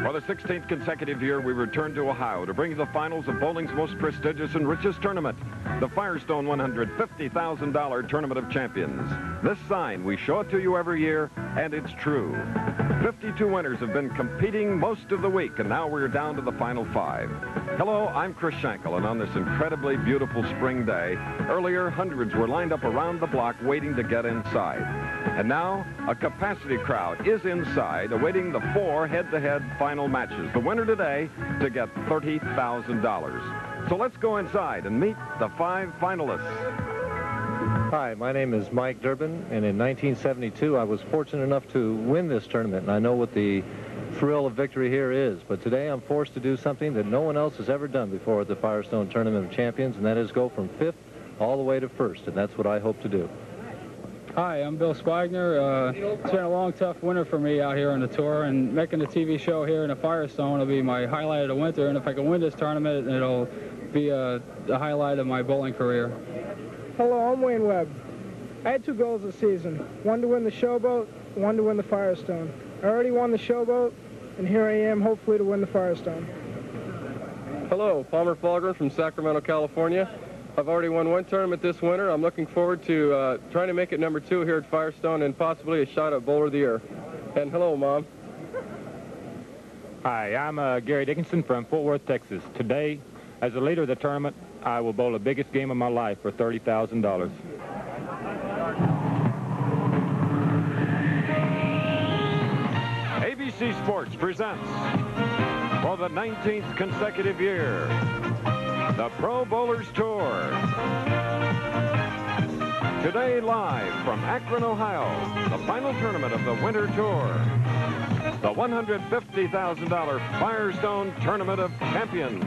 For the 16th consecutive year, we return to Ohio to bring you the finals of bowling's most prestigious and richest tournament, the Firestone $150,000 Tournament of Champions. This sign, we show it to you every year, and it's true. 52 winners have been competing most of the week, and now we're down to the final 5. Hello, I'm Chris Schenkel, and on this incredibly beautiful spring day, earlier hundreds were lined up around the block waiting to get inside. And now, a capacity crowd is inside, awaiting the 4 head-to-head final matches. The winner today to get $30,000. So let's go inside and meet the 5 finalists. Hi, my name is Mike Durbin, and in 1972, I was fortunate enough to win this tournament, and I know what the thrill of victory here is. But today, I'm forced to do something that no one else has ever done before at the Firestone Tournament of Champions, and that is go from 5th all the way to 1st, and that's what I hope to do. Hi, I'm Bill Spigner. It's been a long, tough winter for me out here on the tour, and making the TV show here in the Firestone will be my highlight of the winter, and if I can win this tournament, it'll be the highlight of my bowling career. Hello, I'm Wayne Webb. I had 2 goals this season, one to win the Showboat, one to win the Firestone. I already won the Showboat, and here I am, hopefully to win the Firestone. Hello, Palmer Falgren from Sacramento, California. I've already won 1 tournament this winter. I'm looking forward to trying to make it number 2 here at Firestone and possibly a shot at Bowler of the Year. And hello, Mom. Hi, I'm Gary Dickinson from Fort Worth, Texas. Today, as the leader of the tournament, I will bowl the biggest game of my life for $30,000. ABC Sports presents, for the 19th consecutive year, the Pro Bowlers Tour. Today, live from Akron, Ohio, the final tournament of the Winter Tour, the $150,000 Firestone Tournament of Champions.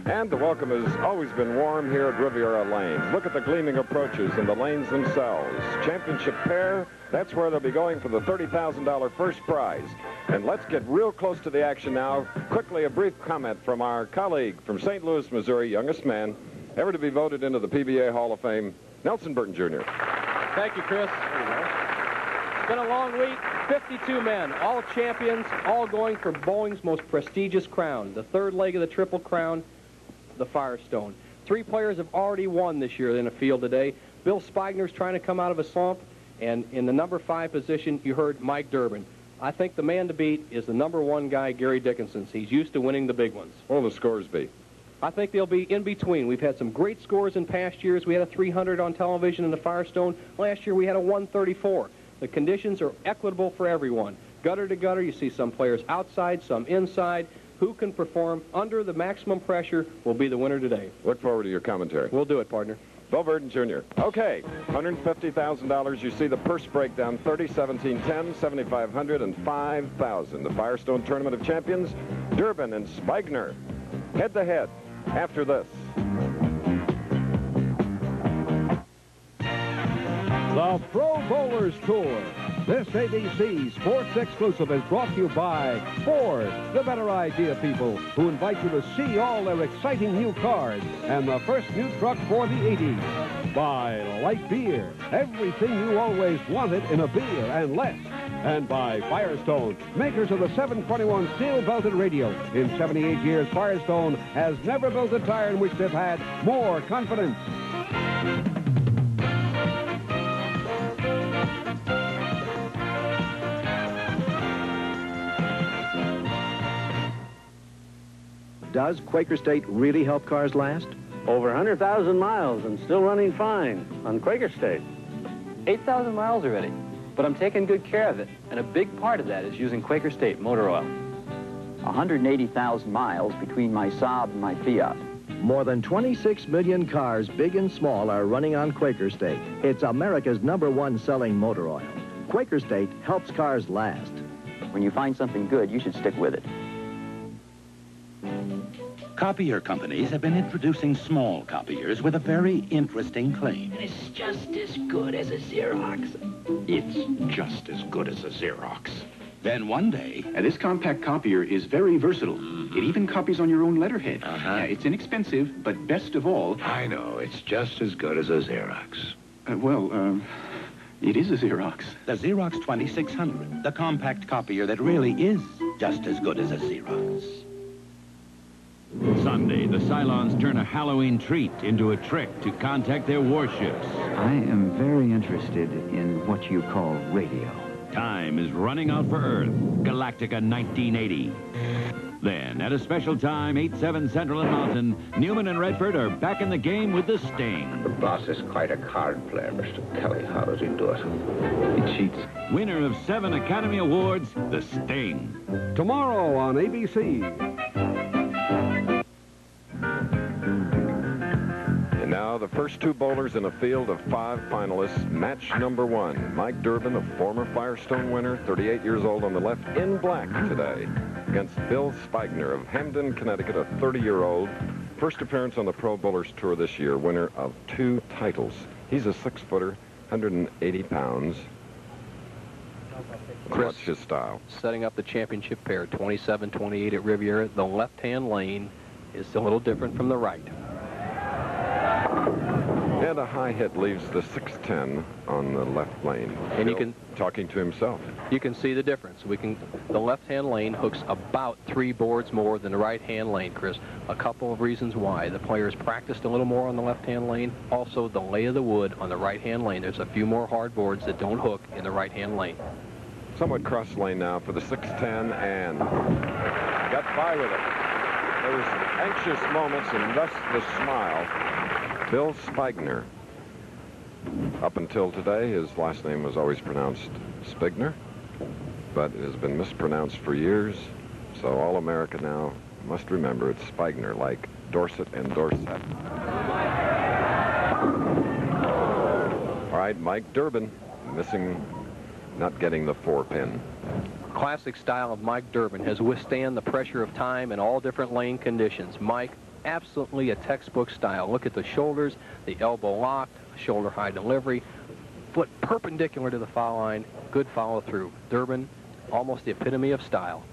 And the welcome has always been warm here at Riviera Lanes. Look at the gleaming approaches and the lanes themselves. Championship pair, that's where they'll be going for the $30,000 first prize. And let's get real close to the action now. Quickly, a brief comment from our colleague from St. Louis, Missouri, youngest man ever to be voted into the PBA Hall of Fame, Nelson Burton, Jr. Thank you, Chris. It's been a long week. 52 men, all champions, all going for bowling's most prestigious crown, the 3rd leg of the Triple Crown, the Firestone. 3 players have already won this year in the field today. Bill Spigner's trying to come out of a slump, and in the number 5 position, you heard Mike Durbin. I think the man to beat is the number 1 guy, Gary Dickinson. He's used to winning the big ones. What will the scores be? I think they'll be in between. We've had some great scores in past years. We had a 300 on television in the Firestone. Last year, we had a 134. The conditions are equitable for everyone. Gutter to gutter, you see some players outside, some inside. Who can perform under the maximum pressure will be the winner today. Look forward to your commentary. We'll do it, partner. Bill Burton, Jr. Okay, $150,000. You see the purse breakdown, 30, 17, 10, 7,500, and 5,000. The Firestone Tournament of Champions, Durbin and Spigner, head-to-head after this. The Pro Bowlers Tour. This ABC Sports Exclusive is brought to you by Ford, the better idea people, who invite you to see all their exciting new cars and the first new truck for the 80s. By Light Beer, everything you always wanted in a beer and less. And by Firestone, makers of the 721 steel-belted radio. In 78 years, Firestone has never built a tire in which they've had more confidence. Does Quaker State really help cars last? Over 100,000 miles and still running fine on Quaker State. 8,000 miles already, but I'm taking good care of it, and a big part of that is using Quaker State motor oil. 180,000 miles between my Saab and my Fiat. More than 26 million cars, big and small, are running on Quaker State. It's America's #1 selling motor oil. Quaker State helps cars last. When you find something good, you should stick with it. Copier companies have been introducing small copiers with a very interesting claim. It's just as good as a Xerox. It's just as good as a Xerox. Then one day... This compact copier is very versatile. It even copies on your own letterhead. It's inexpensive, but best of all... I know. It's just as good as a Xerox. It is a Xerox. The Xerox 2600, the compact copier that really is just as good as a Xerox. Sunday, the Cylons turn a Halloween treat into a trick to contact their warships. I am very interested in what you call radio. Time is running out for Earth, Galactica 1980. Then, at a special time, 8-7 Central and Mountain, Newman and Redford are back in the game with the Sting. The boss is quite a card player, Mr. Kelly. How does he do it? He cheats. Winner of 7 Academy Awards, the Sting. Tomorrow on ABC. And now the first 2 bowlers in a field of 5 finalists. Match number 1. Mike Durbin, a former Firestone winner, 38 years old on the left, in black today, against Bill Spigner of Hamden, Connecticut, a 30-year-old. First appearance on the Pro Bowlers Tour this year, winner of 2 titles. He's a 6-footer, 180 pounds. What's his style? Setting up the championship pair, 27-28 at Riviera. The left-hand lane is a little different from the right. And a high hit leaves the 610 on the left lane. And you can... Talking to himself. You can see the difference. The left-hand lane hooks about 3 boards more than the right-hand lane, Chris. A couple of reasons why. The players practiced a little more on the left-hand lane. Also, the lay of the wood on the right-hand lane. There's a few more hard boards that don't hook in the right-hand lane. Somewhat cross lane now for the 610, and got by with it. There was anxious moments, and thus the smile. Bill Spigner. Up until today, his last name was always pronounced Spigner, but it has been mispronounced for years, so all America now must remember it's Spigner, like Dorset and Dorset. All right, Mike Durbin, not getting the 4-pin. Classic style of Mike Durbin has withstand the pressure of time in all different lane conditions. Mike, absolutely a textbook style. Look at the shoulders, the elbow locked, shoulder high delivery, foot perpendicular to the foul line, good follow through. Durbin, almost the epitome of style.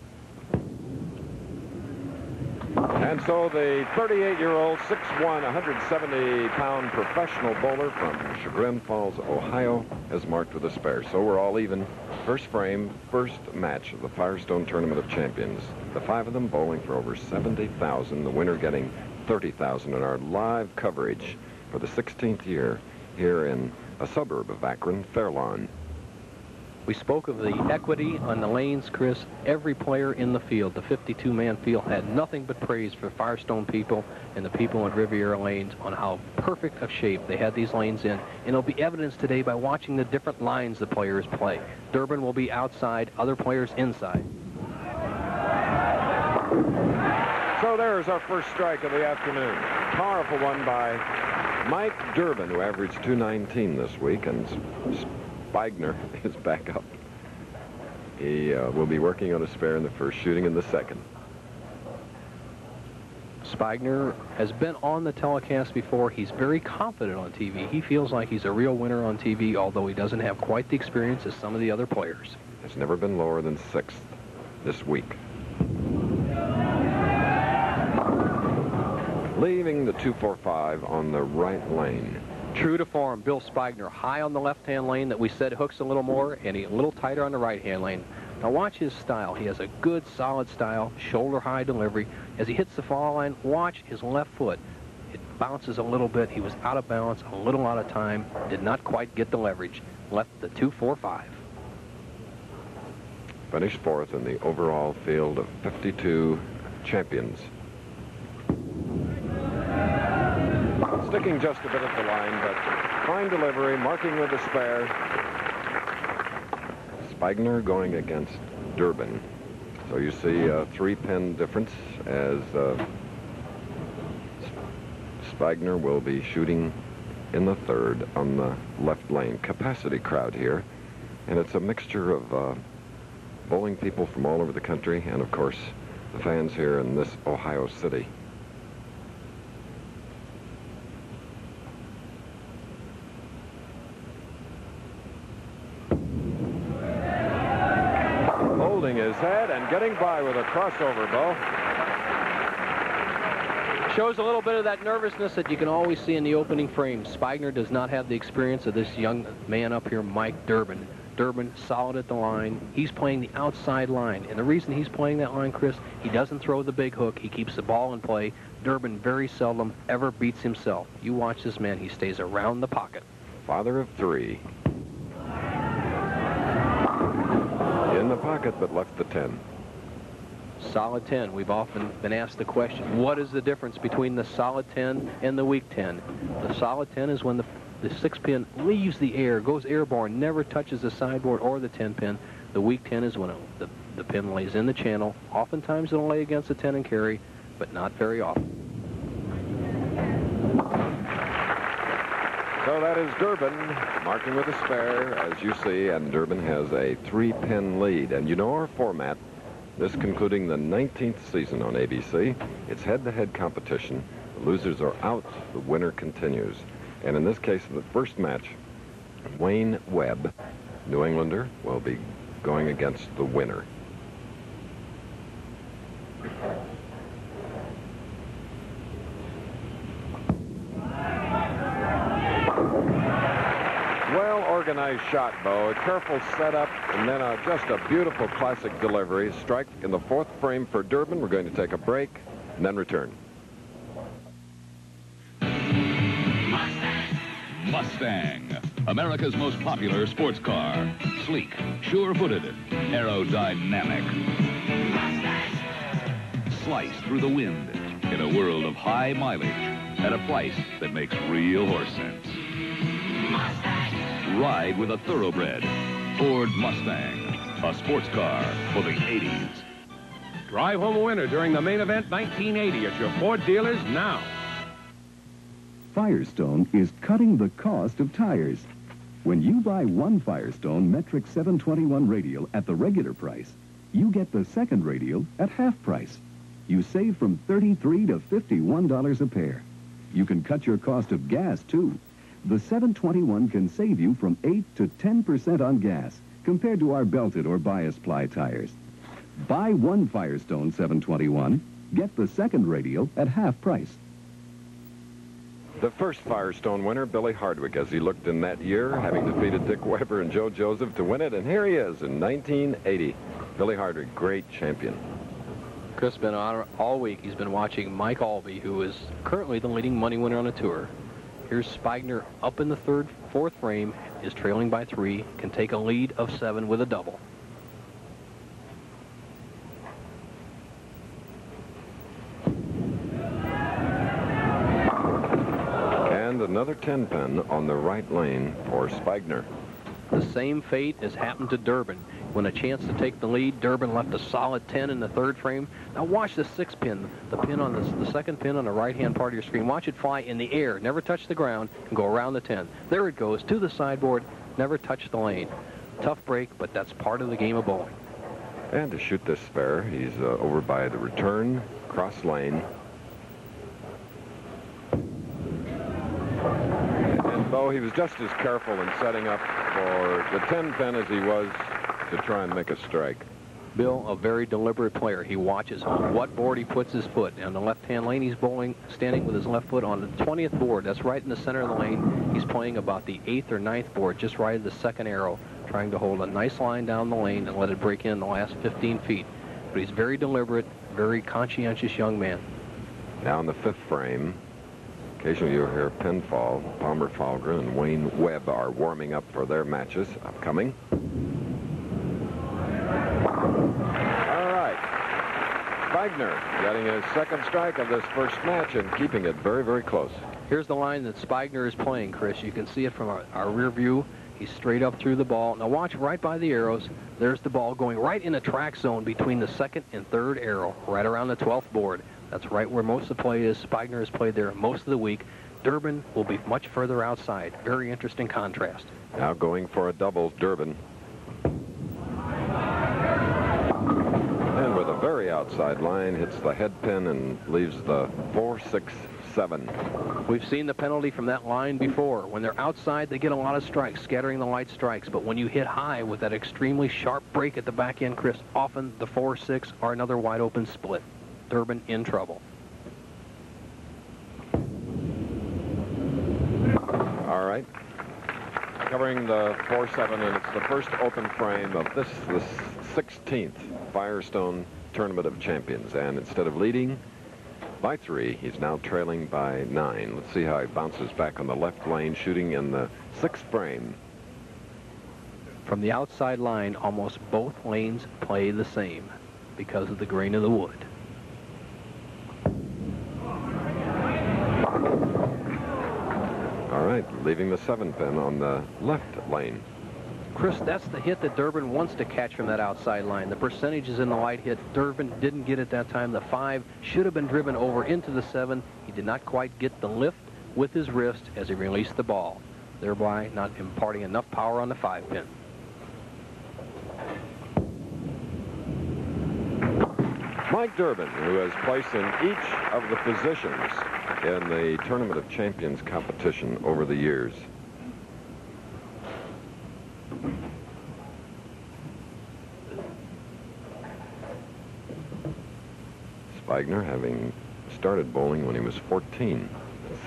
And so the 38-year-old, 6'1", 170-pound professional bowler from Chagrin Falls, Ohio, has marked with a spare. So we're all even. First frame, first match of the Firestone Tournament of Champions. The 5 of them bowling for over $70,000, the winner getting $30,000 in our live coverage for the 16th year here in a suburb of Akron, Fairlawn. We spoke of the equity on the lanes, Chris. Every player in the field, the 52-man field, had nothing but praise for Firestone people and the people in Riviera lanes on how perfect of shape they had these lanes in. And it'll be evidenced today by watching the different lines the players play. Durbin will be outside, other players inside. So there's our first strike of the afternoon. Powerful one by Mike Durbin, who averaged .219 this week, and Spigner is back up. He will be working on a spare in the first, shooting in the second. Spigner has been on the telecast before. He's very confident on TV. He feels like he's a real winner on TV, although he doesn't have quite the experience as some of the other players. Has never been lower than 6th this week. Leaving the 245 on the right lane. True to form, Bill Spigner high on the left-hand lane that we said hooks a little more, and a little tighter on the right-hand lane. Now watch his style. He has a good, solid style, shoulder-high delivery. As he hits the foul line, watch his left foot. It bounces a little bit. He was out of balance, a little out of time, did not quite get the leverage. Left the 245. Finished 4th in the overall field of 52 champions. Sticking just a bit at the line, but fine delivery, marking with the spare. Spigner going against Durbin. So you see a 3-pin difference as Spigner will be shooting in the 3rd on the left lane. Capacity crowd here, and it's a mixture of bowling people from all over the country and, of course, the fans here in this Ohio City. losing his head and getting by with a crossover, Bo. Shows a little bit of that nervousness that you can always see in the opening frame. Spigner does not have the experience of this young man up here, Mike Durbin. Durbin solid at the line. He's playing the outside line. And the reason he's playing that line, Chris, he doesn't throw the big hook. He keeps the ball in play. Durbin very seldom ever beats himself. You watch this man. He stays around the pocket. Father of three. In the pocket, but left the 10. Solid 10. We've often been asked the question, what is the difference between the solid 10 and the weak 10? The solid 10 is when the 6-pin leaves the air, goes airborne, never touches the sideboard or the 10-pin. The weak 10 is when the pin lays in the channel. Oftentimes it'll lay against the 10 and carry, but not very often. So that is Durbin marking with a spare, as you see, and Durbin has a 3-pin lead. And you know our format, this concluding the 19th season on ABC. It's head-to-head competition. The losers are out, the winner continues. And in this case, the first match, Wayne Webb, New Englander, will be going against the winner. Well-organized shot, Bo. A careful setup, and then just a beautiful classic delivery. Strike in the 4th frame for Durbin. We're going to take a break and then return. Mustang, America's most popular sports car. Sleek, sure-footed, aerodynamic. Slice through the wind in a world of high mileage at a price that makes real horse sense. Ride with a thoroughbred Ford Mustang, a sports car for the 80s. Drive home a winner during the main event 1980 at your Ford dealers now. Firestone is cutting the cost of tires. When you buy one Firestone metric 721 radial at the regular price, you get the second radial at half price. You save from $33 to $51 a pair. You can cut your cost of gas, too. The 721 can save you from 8 to 10% on gas compared to our belted or bias ply tires. Buy one Firestone 721, get the second radial at half price. The first Firestone winner, Billy Hardwick, as he looked in that year, having defeated Dick Weber and Joe Joseph to win it, and here he is in 1980. Billy Hardwick, great champion. Chris been on all week. He's been watching Mike Aulby, who is currently the leading money winner on the tour. Here's Spigner up in the 4th frame, is trailing by 3, can take a lead of 7 with a double. And another 10-pin on the right lane for Spigner. The same fate has happened to Durbin. When a chance to take the lead, Durbin left a solid 10 in the 3rd frame. Now watch the 6th pin, the pin on the 2nd pin on the right-hand part of your screen. Watch it fly in the air, never touch the ground, and go around the 10. There it goes, to the sideboard, never touch the lane. Tough break, but that's part of the game of bowling. And to shoot this spare, he's over by the return, cross lane. And Bo, he was just as careful in setting up for the 10-pin as he was to try and make a strike. Bill, a very deliberate player. He watches on what board he puts his foot. On the left-hand lane, he's bowling, standing with his left foot on the 20th board. That's right in the center of the lane. He's playing about the 8th or 9th board, just right at the 2nd arrow, trying to hold a nice line down the lane and let it break in the last 15 feet. But he's very deliberate, very conscientious young man. Now in the 5th frame, occasionally you'll hear pinfall. Palmer Falgren and Wayne Webb are warming up for their matches upcoming. All right. Spigner getting his 2nd strike of this first match and keeping it very, very close. Here's the line that Spigner is playing, Chris. You can see it from our rear view. He's straight up through the ball. Now watch right by the arrows. There's the ball going right in the track zone between the 2nd and 3rd arrow, right around the 12th board. That's right where most of the play is. Spigner has played there most of the week. Durbin will be much further outside. Very interesting contrast. Now going for a double, Durbin. And with a very outside line, hits the head pin and leaves the 4, 6, 7. We've seen the penalty from that line before. When they're outside, they get a lot of strikes, scattering the light strikes. But when you hit high with that extremely sharp break at the back end, Chris, often the 4-6 are another wide open split. Durbin in trouble. All right. Covering the 4-7, and it's the first open frame of the 16th Firestone Tournament of Champions. And instead of leading by 3, he's now trailing by 9. Let's see how he bounces back on the left lane, shooting in the 6th frame. From the outside line, almost both lanes play the same because of the grain of the wood. All right, leaving the 7 pin on the left lane. Chris, that's the hit that Durbin wants to catch from that outside line. The percentage is in the light hit. Durbin didn't get it that time. The 5 should have been driven over into the 7. He did not quite get the lift with his wrist as he released the ball, thereby not imparting enough power on the 5 pin. Mike Durbin, who has placed in each of the positions in the Tournament of Champions competition over the years. Spigner, having started bowling when he was 14. It's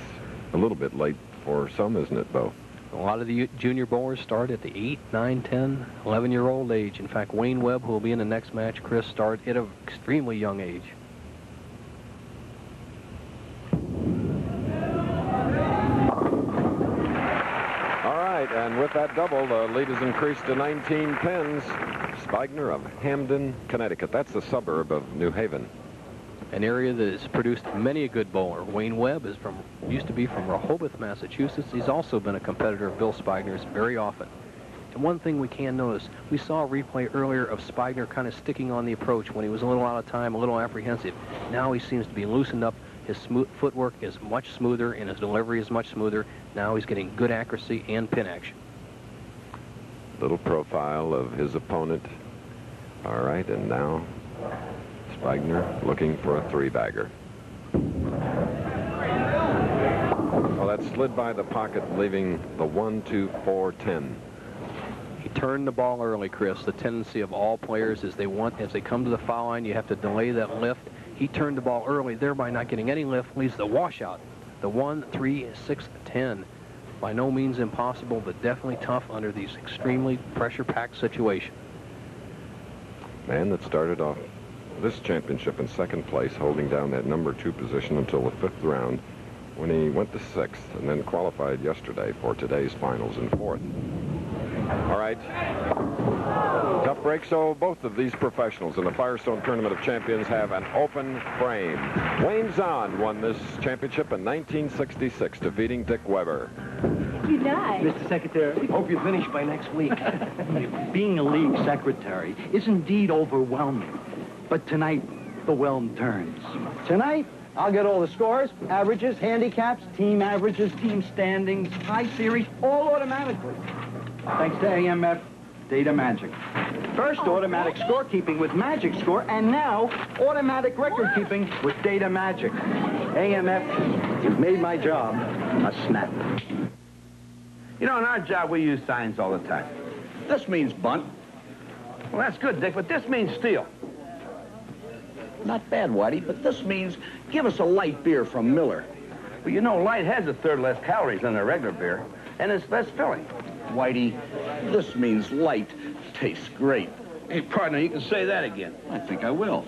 a little bit late for some, isn't it, Bo? A lot of the junior bowlers start at the 8, 9, 10, 11-year-old age. In fact, Wayne Webb, who will be in the next match, Chris, started at an extremely young age. All right, and with that double, the lead is increased to 19 pins. Spigner of Hamden, Connecticut. That's the suburb of New Haven. An area that has produced many a good bowler. Wayne Webb used to be from Rehoboth, Massachusetts. He's also been a competitor of Bill Spigner's very often. And one thing we can notice, we saw a replay earlier of Spigner kind of sticking on the approach when he was a little out of time, a little apprehensive. Now he seems to be loosened up. His footwork is much smoother and his delivery is much smoother. Now he's getting good accuracy and pin action. Little profile of his opponent. All right, and now Spigner looking for a 3-bagger. Well, that slid by the pocket, leaving the 1, 2, 4, 10. He turned the ball early, Chris. The tendency of all players is as they come to the foul line, you have to delay that lift. He turned the ball early, thereby not getting any lift, leaves the washout. The 1, 3, 6, 10. By no means impossible, but definitely tough under these extremely pressure-packed situations. Man that started off this championship in 2nd place, holding down that number 2 position until the 5th round, when he went to 6th and then qualified yesterday for today's finals in 4th. All right. Tough break, so both of these professionals in the Firestone Tournament of Champions have an open frame. Wayne Zahn won this championship in 1966, defeating Dick Weber. You died. Mr. Secretary, hope you're finished by next week. Being a league secretary is indeed overwhelming. But tonight, the whelm turns. Tonight, I'll get all the scores, averages, handicaps, team averages, team standings, high series, all automatically. Thanks to AMF Data Magic. First, automatic scorekeeping with Magic Score, and now, automatic record-keeping with Data Magic. AMF has made my job a snap. You know, in our job, we use signs all the time. This means bunt. Well, that's good, Dick, but this means steal. Not bad, Whitey, but this means give us a light beer from Miller. Well, you know, light has a third less calories than a regular beer, and it's less filling. Whitey, this means light tastes great. Hey, partner, you can say that again. I think I will.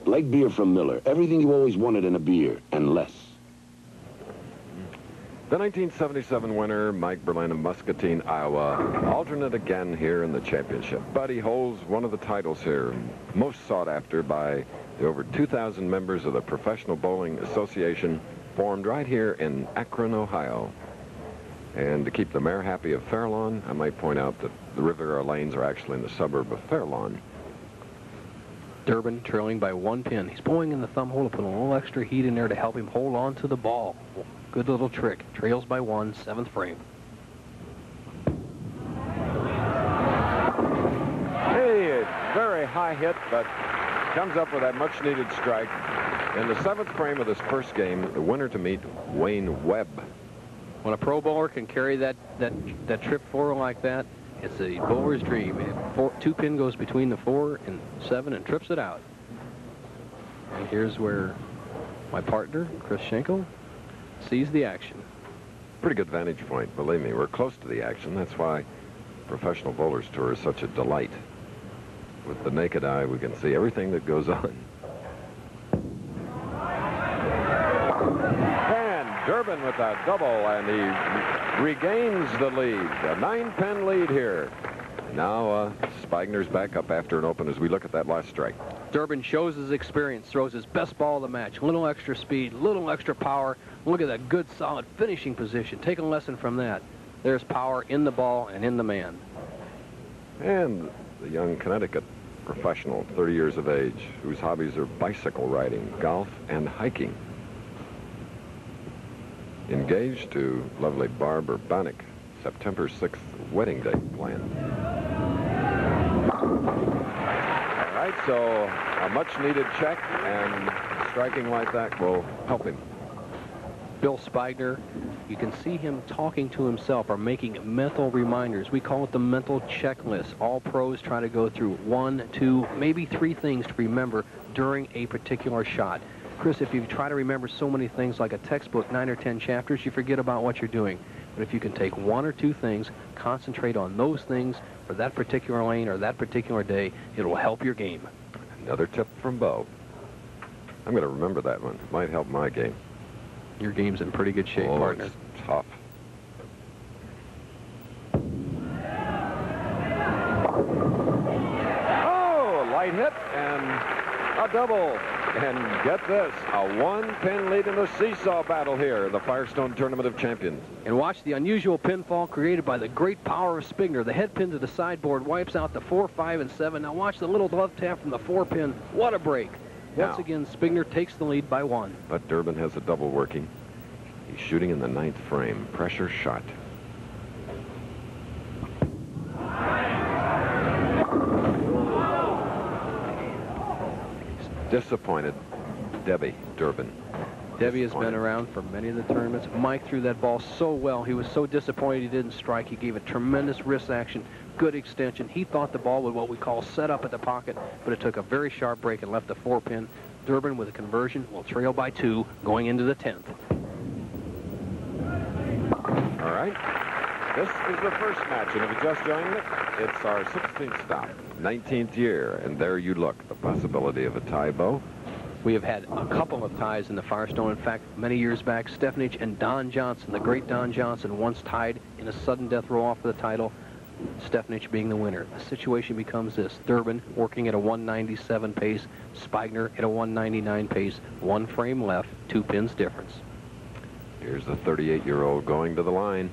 Light beer from Miller. Everything you always wanted in a beer, and less. The 1977 winner, Mike Berlin of Muscatine, Iowa, alternate again here in the championship. But he holds one of the titles here, most sought after by the over 2,000 members of the Professional Bowling Association, formed right here in Akron, Ohio. And to keep the mayor happy of Fairlawn, I might point out that the Riviera lanes are actually in the suburb of Fairlawn. Durbin trailing by 1 pin. He's bowling in the thumb hole to put a little extra heat in there to help him hold on to the ball. Good little trick. Trails by 1, 7th frame. Hey, very high hit, but Comes up with that much-needed strike. In the 7th frame of this first game, the winner to meet Wayne Webb. When a pro bowler can carry that trip forward like that, it's a bowler's dream. 2-pin goes between the 4 and 7 and trips it out. And here's where my partner, Chris Schenkel, sees the action. Pretty good vantage point, believe me. We're close to the action. That's why Professional Bowlers Tour is such a delight. With the naked eye, we can see everything that goes on. And Durbin with a double, and he regains the lead. A 9-pin lead here. Now Spigner's back up after an open as we look at that last strike. Durbin shows his experience, throws his best ball of the match. A little extra speed, a little extra power. Look at that good, solid finishing position. Take a lesson from that. There's power in the ball and in the man. And the young Connecticut professional, 30 years of age, whose hobbies are bicycle riding, golf, and hiking. Engaged to lovely Barbara Bannock. September 6th wedding date planned. All right, so a much-needed check, and striking like that will help him. Bill Spigner, you can see him talking to himself or making mental reminders. We call it the mental checklist. All pros try to go through 1, 2, maybe 3 things to remember during a particular shot. Chris, if you try to remember so many things like a textbook, 9 or 10 chapters, you forget about what you're doing. But if you can take 1 or 2 things, concentrate on those things for that particular lane or that particular day, it will help your game. Another tip from Bo. I'm going to remember that one. Might help my game. Your game's in pretty good shape, partner. It's tough. Oh, light hit and a double. And get this, a 1-pin lead in the seesaw battle here, the Firestone Tournament of Champions. And watch the unusual pinfall created by the great power of Spigner. The head pin to the sideboard wipes out the 4, 5, and 7. Now watch the little glove tap from the 4-pin. What a break. Once again, Spigner takes the lead by 1. But Durbin has a double working. He's shooting in the 9th frame. Pressure shot. Disappointed. Debbie Durbin. Debbie has been around for many of the tournaments. Mike threw that ball so well. He was so disappointed he didn't strike. He gave a tremendous wrist action, good extension. He thought the ball would what we call set up at the pocket, but it took a very sharp break and left the 4-pin. Durbin with a conversion will trail by 2 going into the 10th. All right. This is the first match, and if you just joined it, it's our 16th stop, 19th year, and there you look, the possibility of a tie, Bo. We have had a couple of ties in the Firestone. In fact, many years back, Stefanich and Don Johnson, the great Don Johnson, once tied in a sudden death row off for the title, Stefanich being the winner. The situation becomes this. Durbin working at a 197 pace, Spigner at a 199 pace, 1 frame left, 2 pins difference. Here's the 38-year-old going to the line.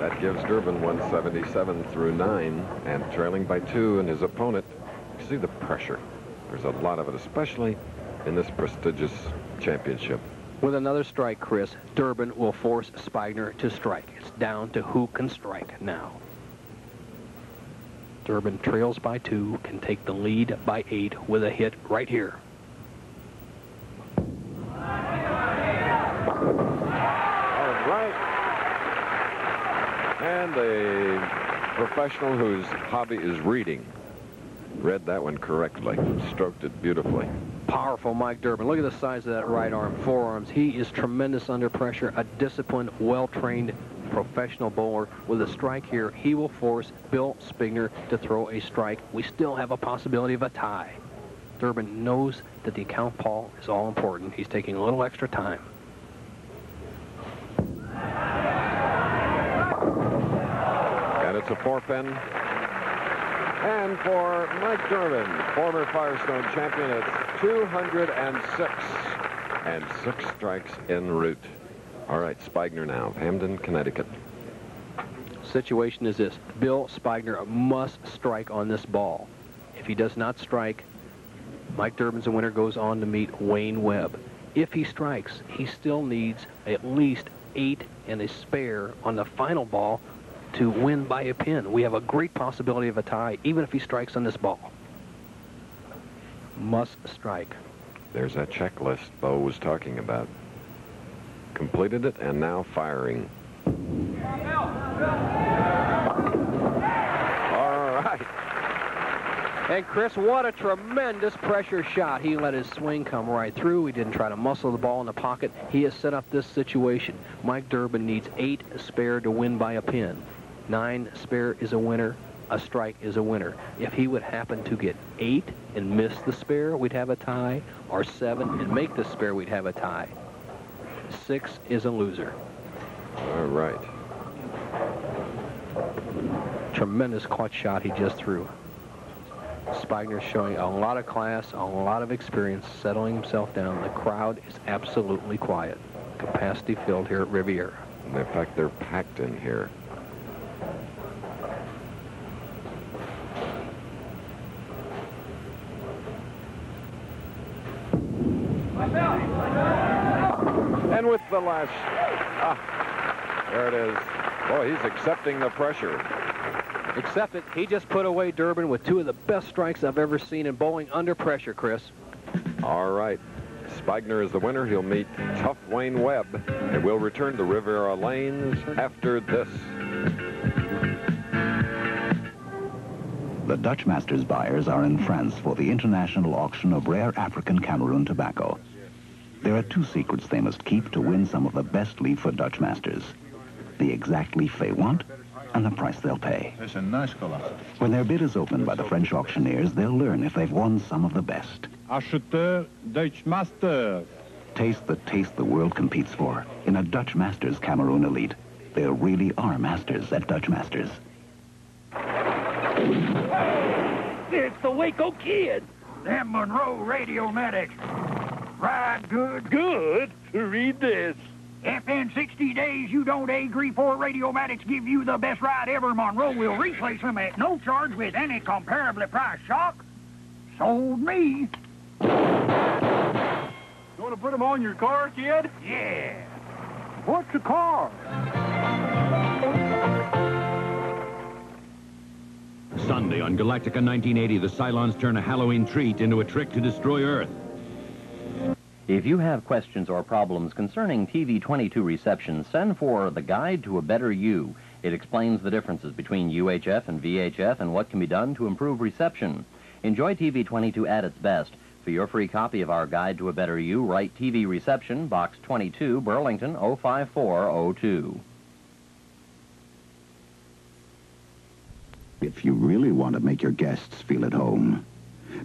That gives Durbin 177 through 9, and trailing by 2, and his opponent, you see the pressure. There's a lot of it, especially in this prestigious championship. With another strike, Chris, Durbin will force Spigner to strike. It's down to who can strike now. Durbin trails by 2, can take the lead by 8 with a hit right here. All right. And a professional whose hobby is reading read that one correctly, stroked it beautifully. Powerful Mike Durbin. Look at the size of that right arm, forearms. He is tremendous under pressure, a disciplined, well-trained professional bowler. With a strike here, he will force Bill Spigner to throw a strike. We still have a possibility of a tie. Durbin knows that the account ball is all important. He's taking a little extra time. And it's a 4-pin. And for Mike Durbin, former Firestone champion, it's 206. And 6 strikes en route. All right, Spigner now, Hamden, Connecticut. Situation is this. Bill Spigner must strike on this ball. If he does not strike, Mike Durbin's the winner, goes on to meet Wayne Webb. If he strikes, he still needs at least 8 and a spare on the final ball to win by a pin. We have a great possibility of a tie, even if he strikes on this ball. Must strike. There's that checklist Bo was talking about. Completed it and now firing. All right. And Chris, what a tremendous pressure shot. He let his swing come right through. He didn't try to muscle the ball in the pocket. He has set up this situation. Mike Durbin needs 8 spare to win by a pin. 9 spare is a winner. A strike is a winner. If he would happen to get 8 and miss the spare, we'd have a tie. Or 7 and make the spare, we'd have a tie. 6 is a loser. All right. Tremendous clutch shot he just threw. Spigner's showing a lot of class, a lot of experience, settling himself down. The crowd is absolutely quiet. Capacity filled here at Riviera. In fact, they're packed in here. And with the last, there it is. Boy, he's accepting the pressure. Except it, he just put away Durbin with 2 of the best strikes I've ever seen in bowling under pressure, Chris. All right. Spigner is the winner. He'll meet tough Wayne Webb. And we'll return to Riviera Lanes after this. The Dutch Masters buyers are in France for the international auction of rare African Cameroon tobacco. There are 2 secrets they must keep to win some of the best leaf for Dutch Masters. The exact leaf they want and the price they'll pay. It's a nice color. When their bid is opened by the French auctioneers, they'll learn if they've won some of the best. Acheteur Dutch Masters. Taste the taste the world competes for in a Dutch Masters Cameroon Elite. There really are masters at Dutch Masters. It's the Waco Kid. Them Monroe Radiomatics. Ride good. Good? Read this. If in 60 days you don't agree for Radiomatics give you the best ride ever, Monroe will replace them at no charge with any comparably priced shock. Sold me. You want to put them on your car, kid? Yeah. What's a car? Sunday on Galactica 1980, the Cylons turn a Halloween treat into a trick to destroy Earth. If you have questions or problems concerning TV-22 reception, send for The Guide to a Better You. It explains the differences between UHF and VHF and what can be done to improve reception. Enjoy TV-22 at its best. For your free copy of our Guide to a Better You, write TV Reception, Box 22, Burlington, 05402. If you really want to make your guests feel at home,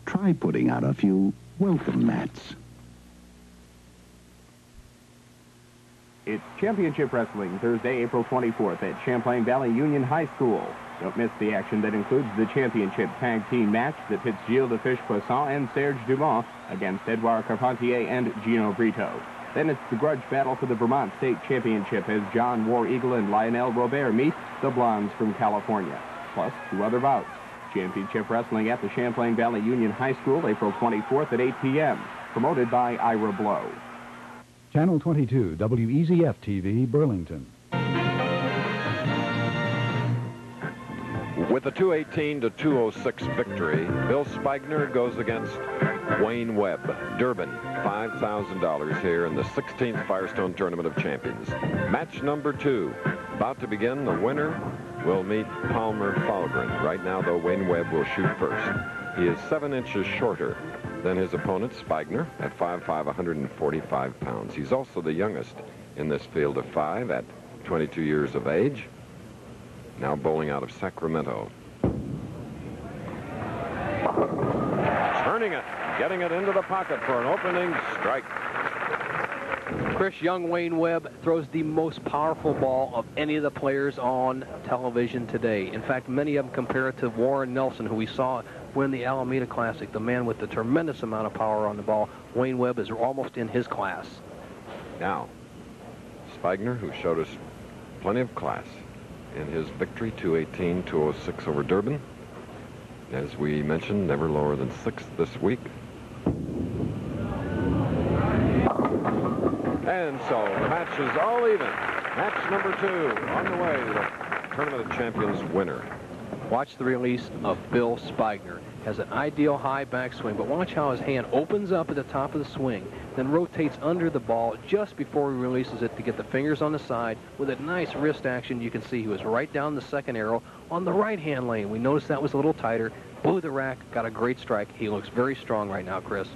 try putting out a few welcome mats. It's Championship Wrestling, Thursday, April 24th at Champlain Valley Union High School. Don't miss the action that includes the championship tag team match that pits Gilles the Fish Poisson and Serge Dumont against Edouard Carpentier and Gino Brito. Then it's the grudge battle for the Vermont State Championship as John War Eagle and Lionel Robert meet the Blondes from California. Plus 2 other bouts. Championship Wrestling at the Champlain Valley Union High School, April 24th at 8 p.m. Promoted by Ira Blow. Channel 22, WEZF-TV, Burlington. With a 218-206 victory, Bill Spigner goes against Wayne Webb. Durbin, $5,000 here in the 16th Firestone Tournament of Champions. Match number 2. About to begin, the winner will meet Palmer Falgren. Right now, though, Wayne Webb will shoot first. He is 7 inches shorter than his opponent, Spigner, at 5'5", 145 pounds. He's also the youngest in this field of 5 at 22 years of age. Now bowling out of Sacramento. Turning it, getting it into the pocket for an opening strike. Chris, young Wayne Webb throws the most powerful ball of any of the players on television today. In fact, many of them compare it to Warren Nelson, who we saw win the Alameda Classic, the man with the tremendous amount of power on the ball. Wayne Webb is almost in his class. Now, Spigner, who showed us plenty of class in his victory, 218-206 over Durbin. As we mentioned, never lower than 6th this week. And so the match is all even. Match number 2 on the way. The Tournament of Champions winner. Watch the release of Bill Spigner. Has an ideal high backswing, but watch how his hand opens up at the top of the swing, then rotates under the ball just before he releases it to get the fingers on the side with a nice wrist action. You can see he was right down the second arrow on the right-hand lane. We noticed that was a little tighter. Blew the rack, got a great strike. He looks very strong right now, Chris.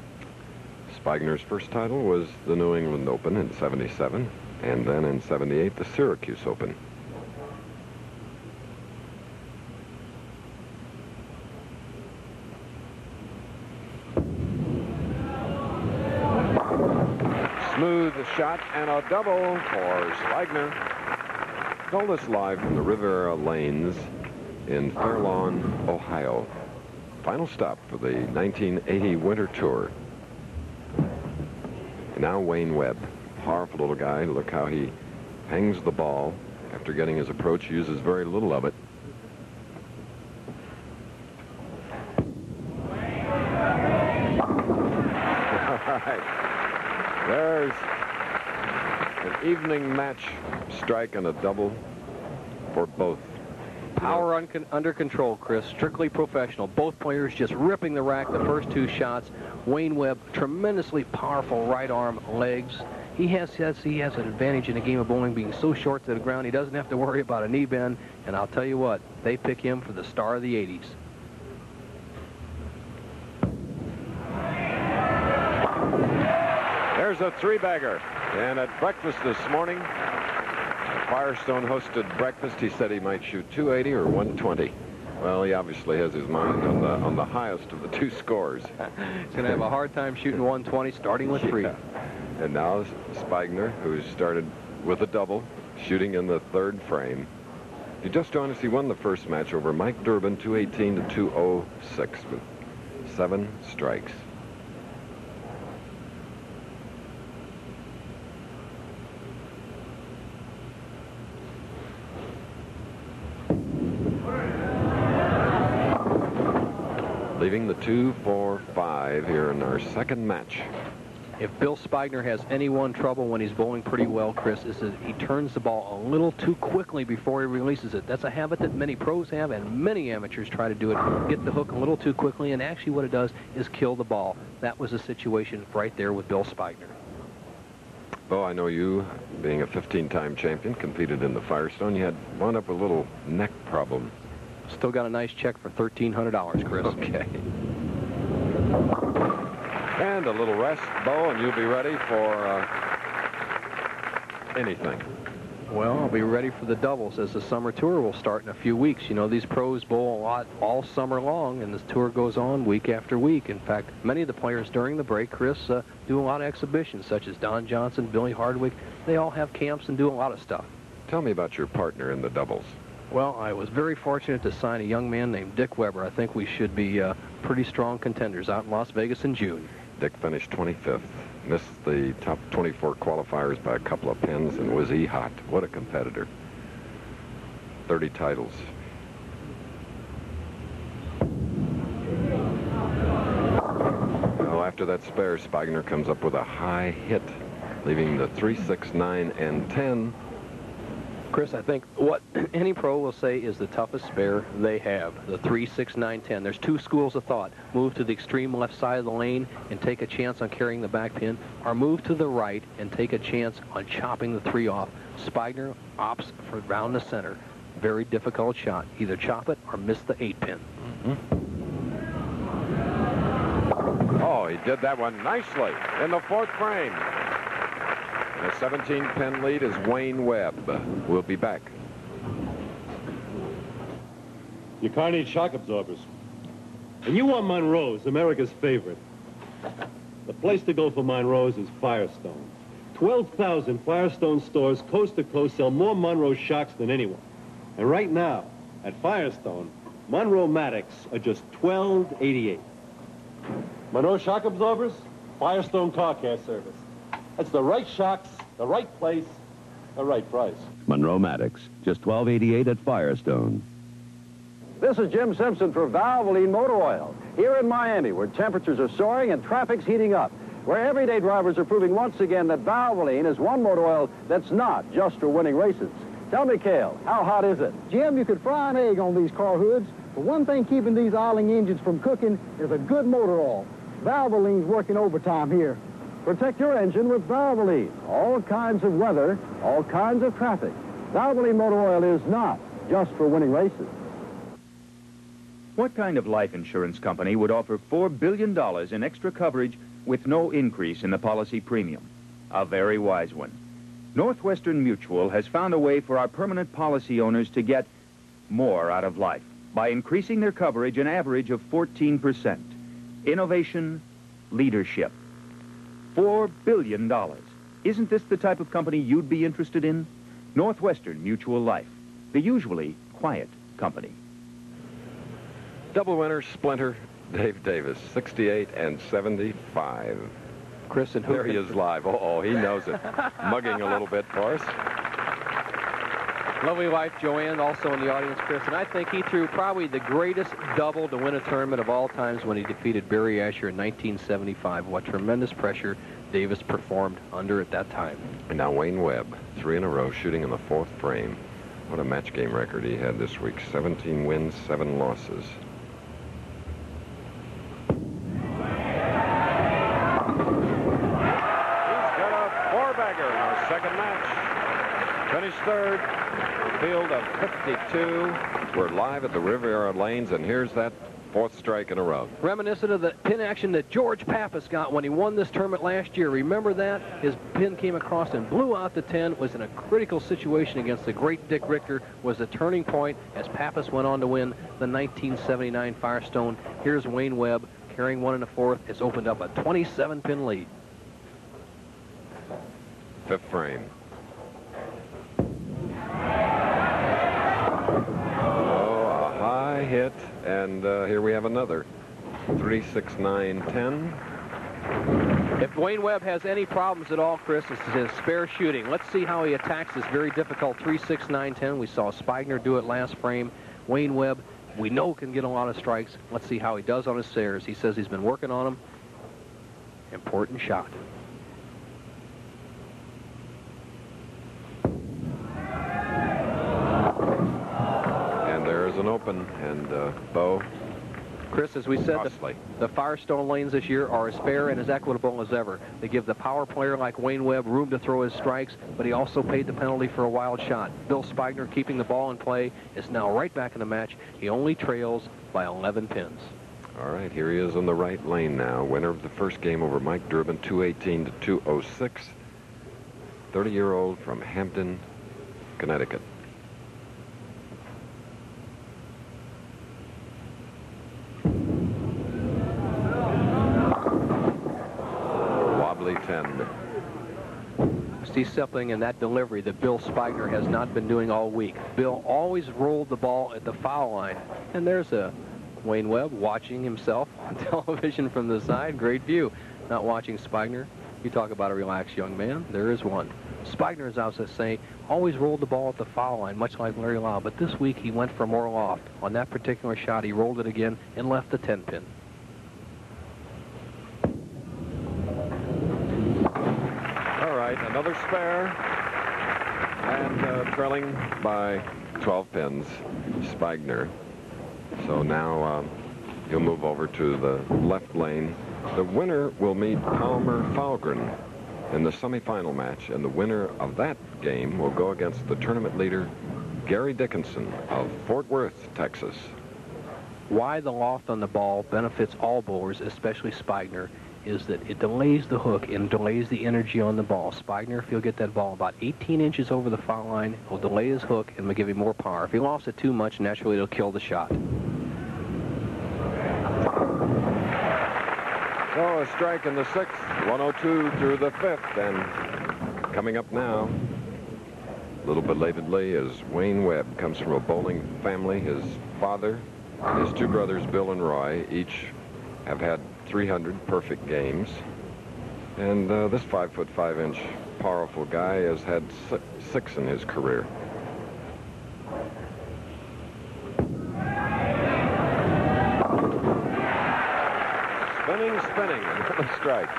Spigner's first title was the New England Open in '77, and then in '78, the Syracuse Open. Smooth shot and a double for Spigner. Call this live from the Riviera Lanes in Fairlawn, Ohio. Final stop for the 1980 Winter Tour. And now Wayne Webb, powerful little guy. Look how he hangs the ball after getting his approach, uses very little of it. All right. There's an evening match strike and a double for both. Power under control, Chris. Strictly professional. Both players just ripping the rack the first 2 shots. Wayne Webb, tremendously powerful right arm legs. He has an advantage in a game of bowling being so short to the ground. He doesn't have to worry about a knee bend. And I'll tell you what, they pick him for the star of the 80s. There's a 3-bagger. And at breakfast this morning, Firestone hosted breakfast. He said he might shoot 280 or 120. Well, he obviously has his mind on the highest of the 2 scores. He's going to have a hard time shooting 120, starting with 3. Yeah. And now Spigner, who started with a double, shooting in the 3rd frame. He just joined us. He won the first match over Mike Durbin, 218 to 206 with 7 strikes. Leaving the 2-4-5 here in our second match. If Bill Spigner has any one trouble when he's bowling pretty well, Chris, is that he turns the ball a little too quickly before he releases it. That's a habit that many pros have, and many amateurs try to do it. Get the hook a little too quickly, and actually what it does is kill the ball. That was the situation right there with Bill Spigner. Bo, I know you, being a 15-time champion, competed in the Firestone. You had wound up with a little neck problem. Still got a nice check for $1,300, Chris. Okay. And a little rest, Bo, and you'll be ready for anything. Well, I'll be ready for the doubles as the summer tour will start in a few weeks. You know, these pros bowl a lot all summer long, and this tour goes on week after week. In fact, many of the players during the break, Chris, do a lot of exhibitions, such as Don Johnson, Billy Hardwick. They all have camps and do a lot of stuff. Tell me about your partner in the doubles. Well, I was very fortunate to sign a young man named Dick Weber. I think we should be pretty strong contenders out in Las Vegas in June. Dick finished 25th. Missed the top 24 qualifiers by a couple of pins, and was he hot. What a competitor. 30 titles. Well, after that spare, Spigner comes up with a high hit, leaving the 3, 6, 9, and 10. Chris, I think what any pro will say is the toughest spare they have, the 3, 6, 9, 10. There's 2 schools of thought. Move to the extreme left side of the lane and take a chance on carrying the back pin, or move to the right and take a chance on chopping the 3 off. Spigner opts for round the center. Very difficult shot. Either chop it or miss the 8 pin. Oh, he did that one nicely in the 4th frame. A 17-pin lead is Wayne Webb. We'll be back. Your car needs shock absorbers. And you want Monroe's, America's favorite. The place to go for Monroe's is Firestone. 12,000 Firestone stores coast to coast sell more Monroe shocks than anyone. And right now, at Firestone, Monroe-Matics are just $12.88. Monroe shock absorbers, Firestone car care service. That's the right shocks, the right place, the right price. Monroe-Matics, just $12.88 at Firestone. This is Jim Simpson for Valvoline Motor Oil. Here in Miami, where temperatures are soaring and traffic's heating up, where everyday drivers are proving once again that Valvoline is one motor oil that's not just for winning races. Tell me, Cale, how hot is it? Jim, you could fry an egg on these car hoods, but one thing keeping these idling engines from cooking is a good motor oil. Valvoline's working overtime here. Protect your engine with Valvoline. All kinds of weather, all kinds of traffic. Valvoline motor oil is not just for winning races. What kind of life insurance company would offer $4 billion in extra coverage with no increase in the policy premium? A very wise one. Northwestern Mutual has found a way for our permanent policy owners to get more out of life by increasing their coverage an average of 14%. Innovation, leadership. $4 billion. Isn't this the type of company you'd be interested in? Northwestern Mutual Life, the usually quiet company. Double winner, Splinter, Dave Davis, 68 and 75. Chris and there he is live. Oh, he knows it. Mugging a little bit for us. Lovely wife, Joanne, also in the audience, Chris. And I think he threw probably the greatest double to win a tournament of all times when he defeated Barry Asher in 1975. What tremendous pressure Davis performed under at that time. And now Wayne Webb, 3 in a row, shooting in the 4th frame. What a match game record he had this week. 17 wins, 7 losses. Second match. Finished 3rd. Field of 52. We're live at the Riviera Lanes, and here's that 4th strike in a row. Reminiscent of the pin action that George Pappas got when he won this tournament last year. Remember that? His pin came across and blew out the 10. Was in a critical situation against the great Dick Richter. Was the turning point as Pappas went on to win the 1979 Firestone. Here's Wayne Webb carrying 1 in the 4th. It's opened up a 27-pin lead. 5th frame. Oh, a high hit, and here we have another. 3, 6, 9, 10. If Wayne Webb has any problems at all, Chris, it's his spare shooting. Let's see how he attacks this very difficult 3, 6, 9, 10. We saw Spigner do it last frame. Wayne Webb, we know, can get a lot of strikes. Let's see how he does on his spares. He says he's been working on them. Important shot. An open, and Bo. Chris, as we said, the Firestone lanes this year are as fair and as equitable as ever. They give the power player like Wayne Webb room to throw his strikes, but he also paid the penalty for a wild shot. Bill Spigner, keeping the ball in play, is now right back in the match. He only trails by 11 pins. All right, here he is in the right lane now. Winner of the first game over Mike Durbin, 218 to 206. 30-year-old from Hampton, Connecticut. Wobbly 10. See something in that delivery that Bill Spigner has not been doing all week. Bill always rolled the ball at the foul line. And there's a Wayne Webb watching himself on television from the side. Great view. Not watching Spigner. You talk about a relaxed young man. There is one. Spigner, as I was saying, always rolled the ball at the foul line, much like Larry Lau. But this week he went for more loft. On that particular shot, he rolled it again and left the 10-pin. All right, another spare. And trailing by 12 pins, Spigner. So now he'll move over to the left lane. The winner will meet Palmer Falgren in the semifinal match, and the winner of that game will go against the tournament leader, Gary Dickinson of Fort Worth, Texas. Why the loft on the ball benefits all bowlers, especially Spigner, is that it delays the hook and delays the energy on the ball. Spigner, if he'll get that ball about 18 inches over the foul line, he'll delay his hook and will give him more power. If he lofts it too much, naturally it'll kill the shot. So a strike in the 6th, 102 through the 5th, and coming up now, a little belatedly, is Wayne Webb. Comes from a bowling family. His father and his 2 brothers, Bill and Roy, each have had 300 perfect games. And this 5'5" powerful guy has had 6 in his career. Spinning, another strike.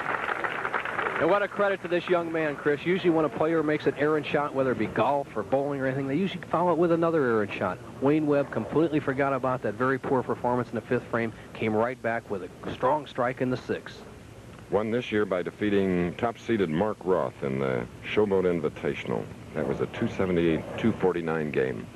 And what a credit to this young man, Chris. Usually when a player makes an errant shot, whether it be golf or bowling or anything, they usually follow it with another errant shot. Wayne Webb completely forgot about that very poor performance in the 5th frame, came right back with a strong strike in the 6th. Won this year by defeating top-seeded Mark Roth in the Showboat Invitational. That was a 278-249 game.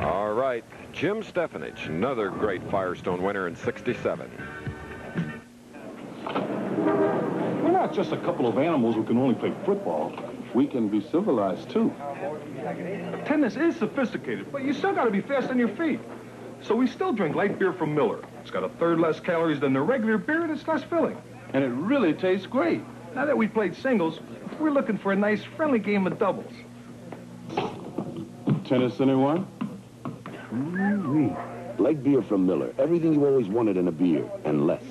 All right, Jim Stefanich, another great Firestone winner in '67. We're not just a couple of animals who can only play football. We can be civilized, too. Tennis is sophisticated, but you still got to be fast on your feet. So we still drink light beer from Miller. It's got 1/3 less calories than the regular beer, and it's less filling. And it really tastes great. Now that we played singles, we're looking for a nice, friendly game of doubles. Tennis, anyone? Light beer from Miller. Everything you always wanted in a beer, and less.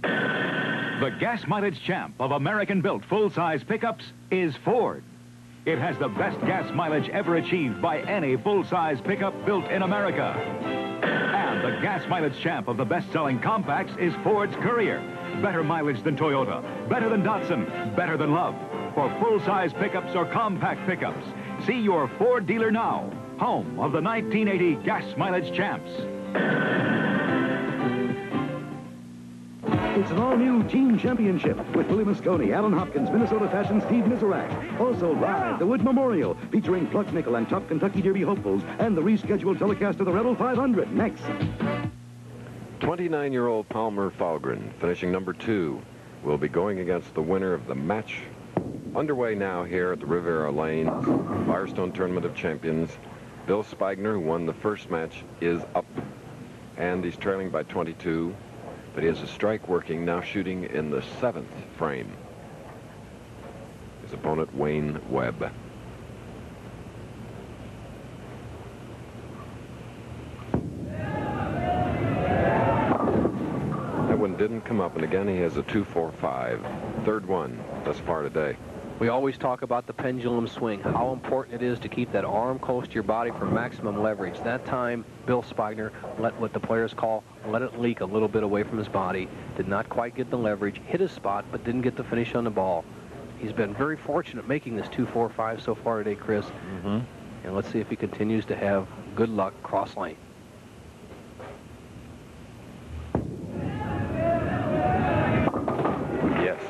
The gas mileage champ of American-built full-size pickups is Ford. It has the best gas mileage ever achieved by any full-size pickup built in America. And the gas mileage champ of the best-selling compacts is Ford's Courier. Better mileage than Toyota, better than Datsun, better than Love. For full-size pickups or compact pickups, see your Ford dealer now. Home of the 1980 gas mileage champs. It's an all-new team championship with Willie Moscone, Alan Hopkins, Minnesota Fashion, Steve Miserak. Also live, the Wood Memorial, featuring Pluck Nickel and top Kentucky Derby hopefuls, and the rescheduled telecast of the Rebel 500 next. 29-year-old Palmer Falgren, finishing number 2, will be going against the winner of the match underway now here at the Riviera Lane Firestone Tournament of Champions. Bill Spigner, who won the first match, is up, and he's trailing by 22, but he has a strike working, now shooting in the 7th frame. His opponent, Wayne Webb. That one didn't come up, and again he has a 2-4-5. Third one thus far today. We always talk about the pendulum swing, how important it is to keep that arm close to your body for maximum leverage. That time, Bill Spigner let what the players call, let it leak a little bit away from his body. Did not quite get the leverage, hit his spot, but didn't get the finish on the ball. He's been very fortunate making this 2-4-5 so far today, Chris. And let's see if he continues to have good luck cross lane. Yes.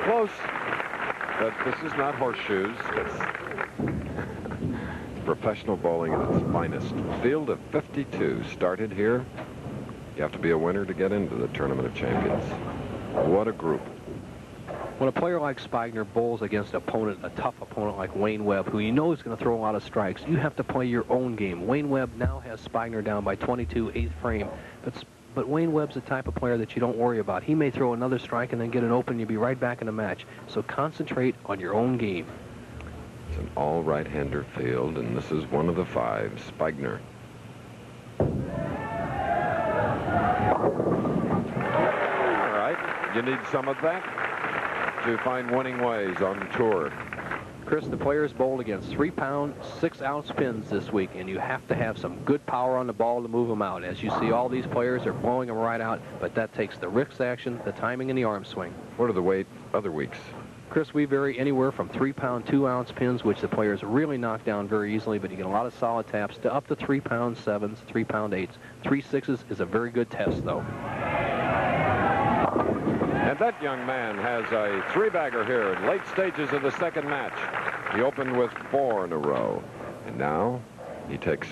Close. But this is not horseshoes. It's professional bowling at its finest. Field of 52 started here. You have to be a winner to get into the Tournament of Champions. What a group. When a player like Spigner bowls against an opponent, a tough opponent like Wayne Webb, who you know is going to throw a lot of strikes, you have to play your own game. Wayne Webb now has Spigner down by 22, 8th frame. But Wayne Webb's the type of player that you don't worry about. He may throw another strike and then get an open, and you'll be right back in the match. So concentrate on your own game. It's an all right-hander field, and this is one of the 5, Spigner. All right, you need some of that to find winning ways on tour. Chris, the players bowled against 3-pound, 6-ounce pins this week, and you have to have some good power on the ball to move them out. As you see, all these players are blowing them right out, but that takes the wrist action, the timing, and the arm swing. What are the weight other weeks? Chris, we vary anywhere from 3-pound, 2-ounce pins, which the players really knock down very easily, but you get a lot of solid taps, to up to 3-pound 7s, 3-pound 8s. 3 6s is a very good test, though. And that young man has a 3-bagger here in late stages of the second match. He opened with 4 in a row, and now he takes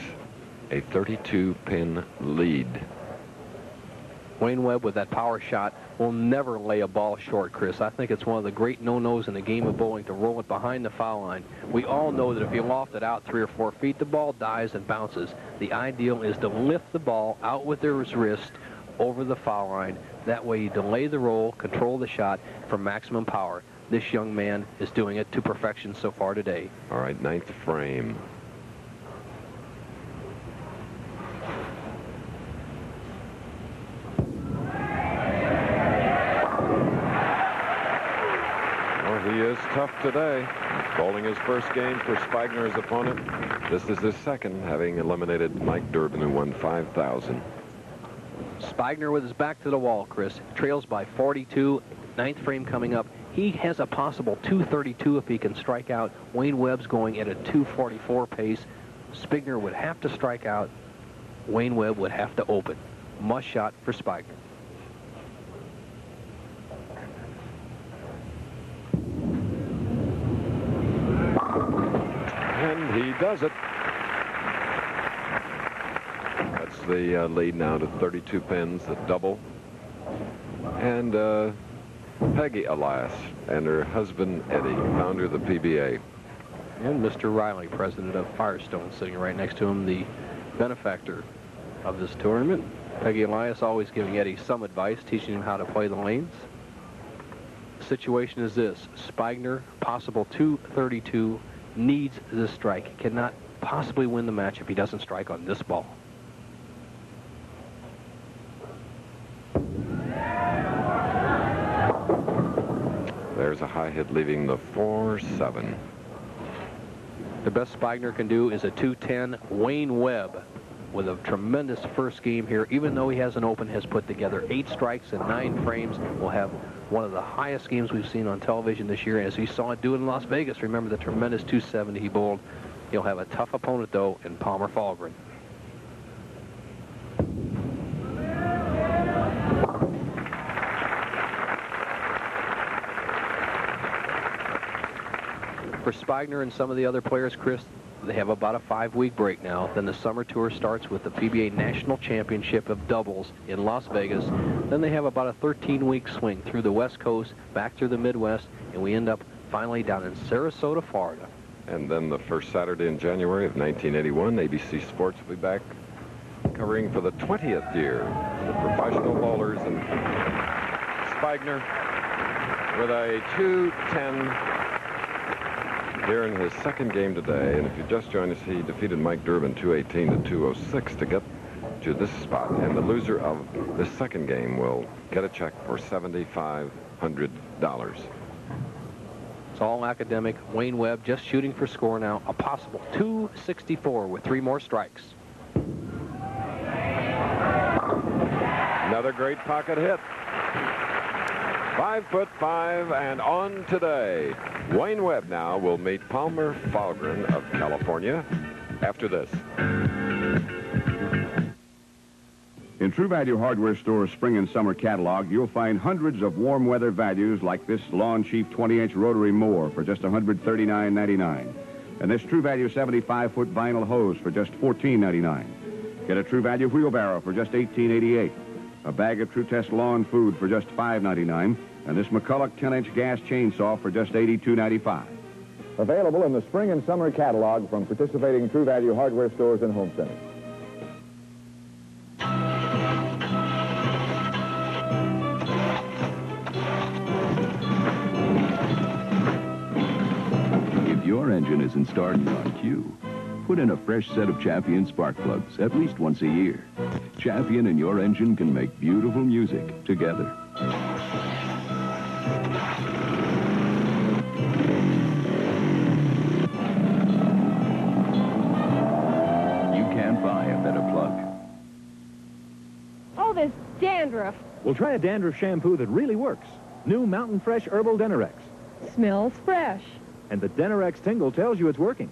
a 32-pin lead. Wayne Webb, with that power shot, will never lay a ball short, Chris. I think it's one of the great no-nos in the game of bowling to roll it behind the foul line. We all know that if you loft it out 3 or 4 feet, the ball dies and bounces. The ideal is to lift the ball out with his wrist over the foul line. That way you delay the roll, control the shot for maximum power. This young man is doing it to perfection so far today. All right, 9th frame. Well, he is tough today. Bowling his first game for Spigner's opponent. This is his second, having eliminated Mike Durbin, who won $5,000. Spigner with his back to the wall, Chris. Trails by 42. Ninth frame coming up. He has a possible 232 if he can strike out. Wayne Webb's going at a 244 pace. Spigner would have to strike out. Wayne Webb would have to open. Must shot for Spigner. And he does it. That's the lead now to 32 pins, the double. And Peggy Elias and her husband Eddie, founder of the PBA. And Mr. Riley, president of Firestone, sitting right next to him, the benefactor of this tournament. Peggy Elias always giving Eddie some advice, teaching him how to play the lanes. The situation is this: Spigner, possible 232, needs this strike. He cannot possibly win the match if he doesn't strike on this ball. There's a high hit leaving the 4-7. The best Spigner can do is a 210. Wayne Webb, with a tremendous first game here, even though he hasn't opened, has put together 8 strikes in 9 frames. Will have one of the highest games we've seen on television this year, as we saw it do in Las Vegas. Remember the tremendous 270 he bowled. He'll have a tough opponent, though, in Palmer Fahlgren. For Spigner and some of the other players, Chris, they have about a 5-week break now. Then the summer tour starts with the PBA National Championship of Doubles in Las Vegas. Then they have about a 13-week swing through the West Coast, back through the Midwest, and we end up finally down in Sarasota, Florida. And then the first Saturday in January of 1981, ABC Sports will be back covering for the 20th year the professional bowlers, and Spigner with a 210 here in his second game today. And if you just joined us, he defeated Mike Durbin 218 to 206 to get to this spot. And the loser of this second game will get a check for $7,500. It's all academic. Wayne Webb just shooting for score now. A possible 264 with 3 more strikes. Another great pocket hit. 5'5" and on today. Wayne Webb now will meet Palmer Fahlgren of California after this. In True Value Hardware Store's spring and summer catalog, you'll find hundreds of warm weather values like this Lawn Chief 20-inch rotary mower for just $139.99. And this True Value 75-foot vinyl hose for just $14.99. Get a True Value wheelbarrow for just $18.88. A bag of True Test lawn food for just $5.99, and this McCulloch 10-inch gas chainsaw for just $82.95. Available in the spring and summer catalog from participating True Value hardware stores and home centers. If your engine isn't starting on cue, put in a fresh set of Champion spark plugs at least once a year. Champion and your engine can make beautiful music together. You can't buy a better plug. Oh, this dandruff. We'll try a dandruff shampoo that really works. New Mountain Fresh Herbal Denorex. Smells fresh. And the Denorex tingle tells you it's working.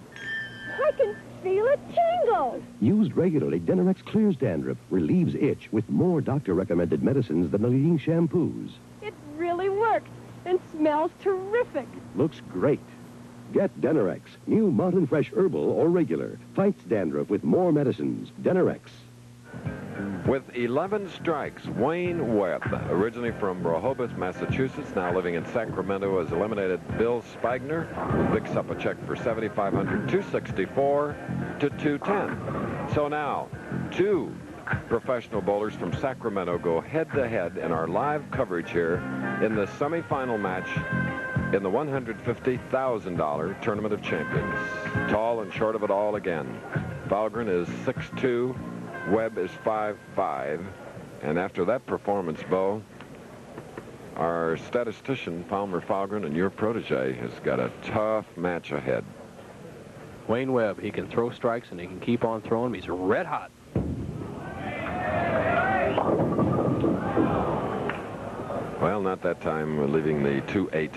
I can feel it tingle. Used regularly, Denorex clears dandruff, relieves itch with more doctor-recommended medicines than the leading shampoos. It really works and smells terrific. Looks great. Get Denorex, new Mountain Fresh Herbal or regular. Fights dandruff with more medicines. Denorex. With 11 strikes, Wayne Webb, originally from Rehoboth, Massachusetts, now living in Sacramento, has eliminated Bill Spigner, who picks up a check for $7,500, 264 to 210. So now, 2 professional bowlers from Sacramento go head-to-head in our live coverage here in the semifinal match in the $150,000 Tournament of Champions. Tall and short of it all again. Fahlgren is 6'2". Webb is 5'5", and after that performance, Bo, our statistician, Palmer Fahlgren, and your protege has got a tough match ahead. Wayne Webb, he can throw strikes and he can keep on throwing them. He's red hot. Well, not that time. We're leaving the 2-8.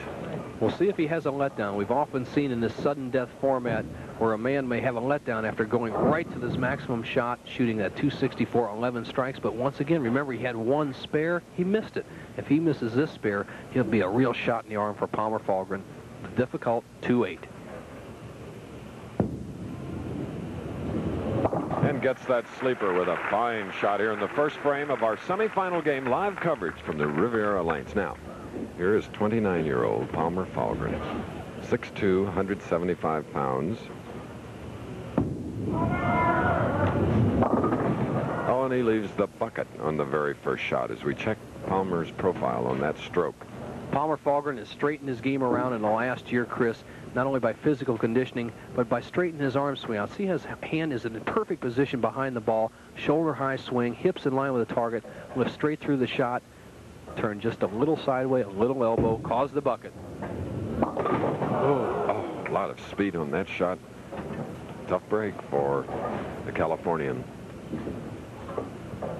We'll see if he has a letdown. We've often seen in this sudden death format where a man may have a letdown after going right to this maximum shot, shooting that 264, 11 strikes. But once again, remember, he had one spare. He missed it. If he misses this spare, he'll be a real shot in the arm for Palmer Fahlgren. Difficult 2-8. And gets that sleeper with a fine shot here in the first frame of our semifinal game. Live coverage from the Riviera Lanes. Now, here is 29-year-old Palmer Fahlgren, 6'2", 175 pounds. Oh, and he leaves the bucket on the very first shot as we check Palmer's profile on that stroke. Palmer Fahlgren has straightened his game around in the last year, Chris, not only by physical conditioning, but by straightening his arm swing out. See, his hand is in a perfect position behind the ball, shoulder-high swing, hips in line with the target, lift straight through the shot, turn just a little sideways, a little elbow, cause the bucket. Oh, a lot of speed on that shot. Tough break for the Californian.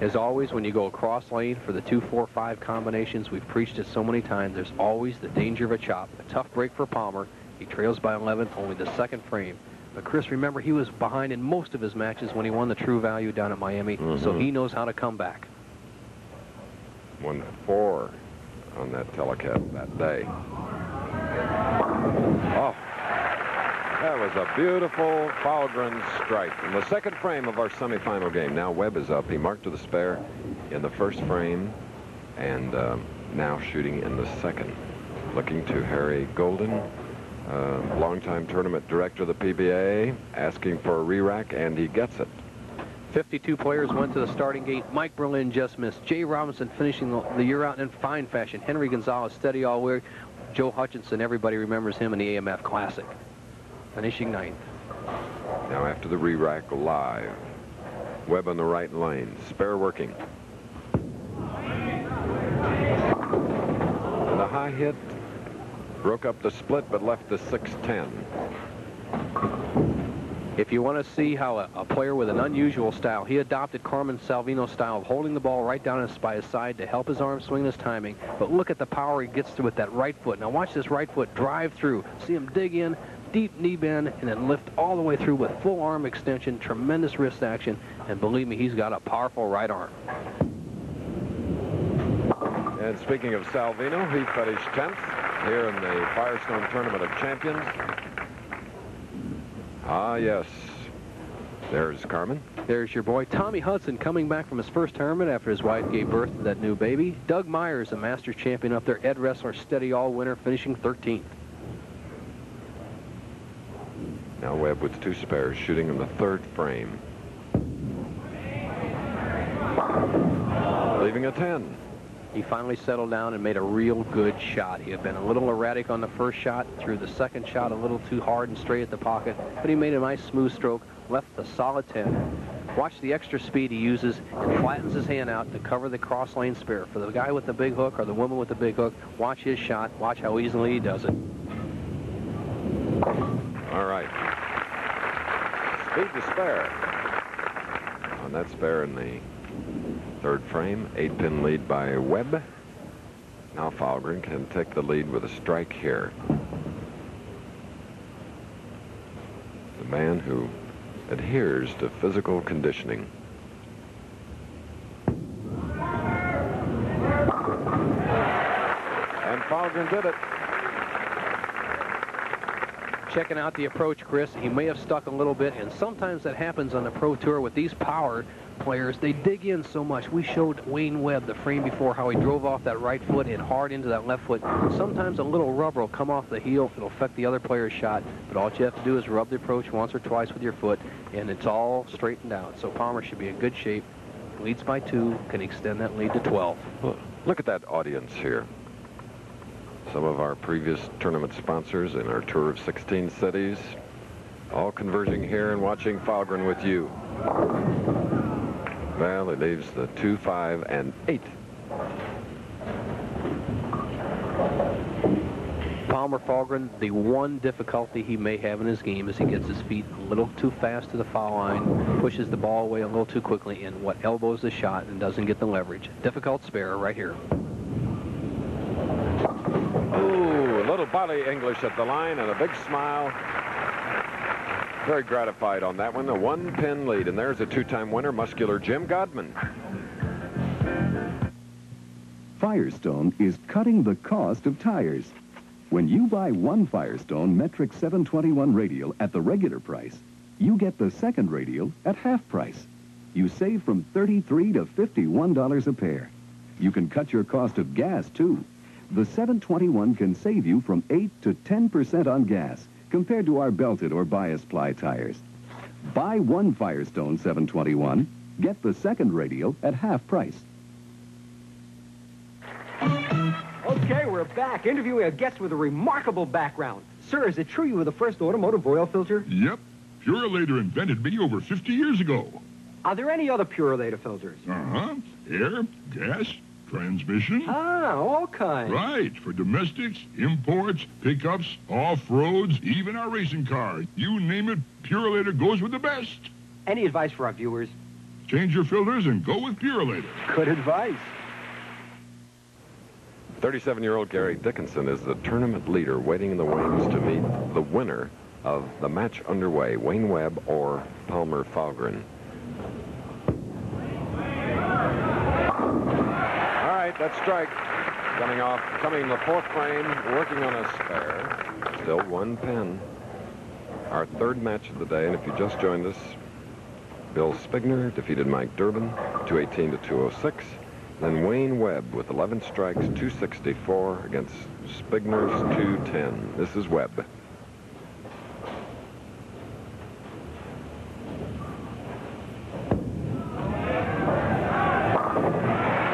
As always, when you go across lane for the 2-4-5 combinations, we've preached it so many times, there's always the danger of a chop. A tough break for Palmer. He trails by 11, only the second frame. But Chris, remember, he was behind in most of his matches when he won the True Value down at Miami, so he knows how to come back. 1-4 on that telecast that day. Oh, that was a beautiful Fahlgren strike in the second frame of our semifinal game. Now Webb is up. He marked to the spare in the first frame, and now shooting in the second. Looking to Harry Golden, longtime tournament director of the PBA, asking for a re-rack, and he gets it. 52 players went to the starting gate. Mike Berlin just missed. Jay Robinson finishing the year out in fine fashion. Henry Gonzalez steady all week. Joe Hutchinson, everybody remembers him in the AMF Classic. Finishing ninth. Now after the re-rack live. Webb on the right lane. Spare working. And the high hit broke up the split but left the 6-10. If you want to see how a player with an unusual style, he adopted Carmen Salvino's style of holding the ball right down by his side to help his arm swing his timing. But look at the power he gets through with that right foot. Now watch this right foot drive through. See him dig in, deep knee bend, and then lift all the way through with full arm extension, tremendous wrist action, and believe me, he's got a powerful right arm. And speaking of Salvino, he finished 10th here in the Firestone Tournament of Champions. Ah, yes. There's Carmen. There's your boy, Tommy Hudson, coming back from his first tournament after his wife gave birth to that new baby. Doug Myers, a Masters champion up there. Ed Ressler, steady all winner, finishing 13th. Now Webb with two spares, shooting in the third frame. Leaving a 10. He finally settled down and made a real good shot. He had been a little erratic on the first shot, threw the second shot a little too hard and straight at the pocket, but he made a nice smooth stroke, left a solid 10. Watch the extra speed he uses and flattens his hand out to cover the cross lane spare. For the guy with the big hook or the woman with the big hook, watch his shot. Watch how easily he does it. All right. Speed to spare. On that spare in the third frame, 8-pin lead by Webb. Now Fahlgren can take the lead with a strike here. The man who adheres to physical conditioning. And Fahlgren did it. Checking out the approach, Chris, he may have stuck a little bit, and sometimes that happens on the Pro Tour with these power players. They dig in so much. We showed Wayne Webb the frame before how he drove off that right foot and hard into that left foot. Sometimes a little rubber will come off the heel. It'll affect the other player's shot, but all you have to do is rub the approach once or twice with your foot, and it's all straightened out. So Palmer should be in good shape. Leads by 2, can extend that lead to 12. Look at that audience here. Some of our previous tournament sponsors in our tour of 16 cities, all converging here and watching Fahlgren with you. Well, it leaves the 2, 5, and 8. Palmer Falgren, the one difficulty he may have in his game is he gets his feet a little too fast to the foul line, pushes the ball away a little too quickly, and what elbows the shot and doesn't get the leverage. Difficult spare right here. Ooh, a little body English at the line and a big smile. Very gratified on that one. A one-pin lead, and there's a two-time winner, muscular Jim Godman. Firestone is cutting the cost of tires. When you buy one Firestone metric 721 radial at the regular price, you get the second radial at half price. You save from $33 to $51 a pair. You can cut your cost of gas, too. The 721 can save you from 8 to 10% on gas compared to our belted or bias ply tires. Buy one Firestone 721, get the second radial at half price. Okay, we're back, interviewing a guest with a remarkable background. Sir, is it true you were the first automotive oil filter? Yep. Purolator invented me over 50 years ago. Are there any other Purolator filters? Uh-huh. Air, gas, transmission. Ah, all kinds. Right. For domestics, imports, pickups, off-roads, even our racing cars. You name it, Purolator goes with the best. Any advice for our viewers? Change your filters and go with Purolator. Good advice. 37-year-old Gary Dickinson is the tournament leader waiting in the wings to meet the winner of the match underway, Wayne Webb or Palmer Falgren. All right, that strike coming the fourth frame, working on a spare. Still one pin. Our third match of the day, and if you just joined us, Bill Spigner defeated Mike Durbin, 218 to 206. Then Wayne Webb with 11 strikes, 264 against Spigner's 210. This is Webb.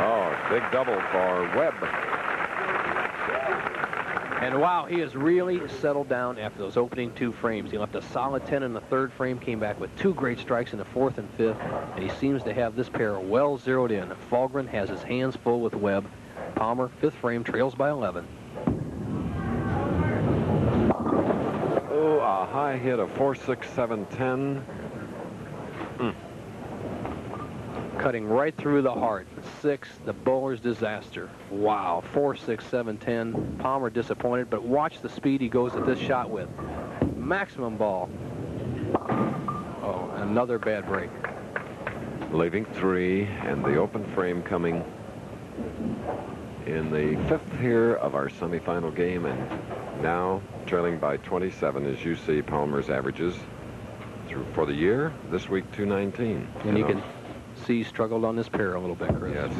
Oh, big double for Webb. And wow, he has really settled down after those opening two frames. He left a solid 10 in the third frame, came back with two great strikes in the fourth and fifth, and he seems to have this pair well zeroed in. Falgren has his hands full with Webb. Palmer, fifth frame, trails by 11. Oh, a high hit of 4, 6, 7, 10. Cutting right through the heart. 6, the bowler's disaster. Wow, 4, 6, 7, 10. Palmer disappointed, but watch the speed he goes at this shot with. Maximum ball. Oh, another bad break. Leaving 3, and the open frame coming in the fifth here of our semifinal game, and now trailing by 27 as you see Palmer's averages through for the year. This week 219. And you can see he struggled on this pair a little bit, Chris. Yes.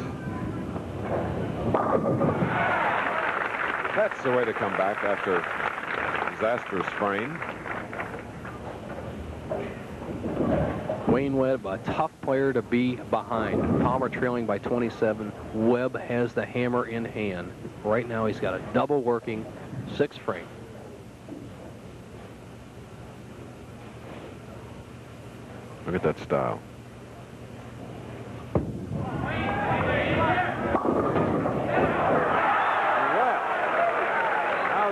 That's the way to come back after disastrous frame. Wayne Webb, a tough player to be behind. Palmer trailing by 27. Webb has the hammer in hand. Right now he's got a double working 6th frame. Look at that style.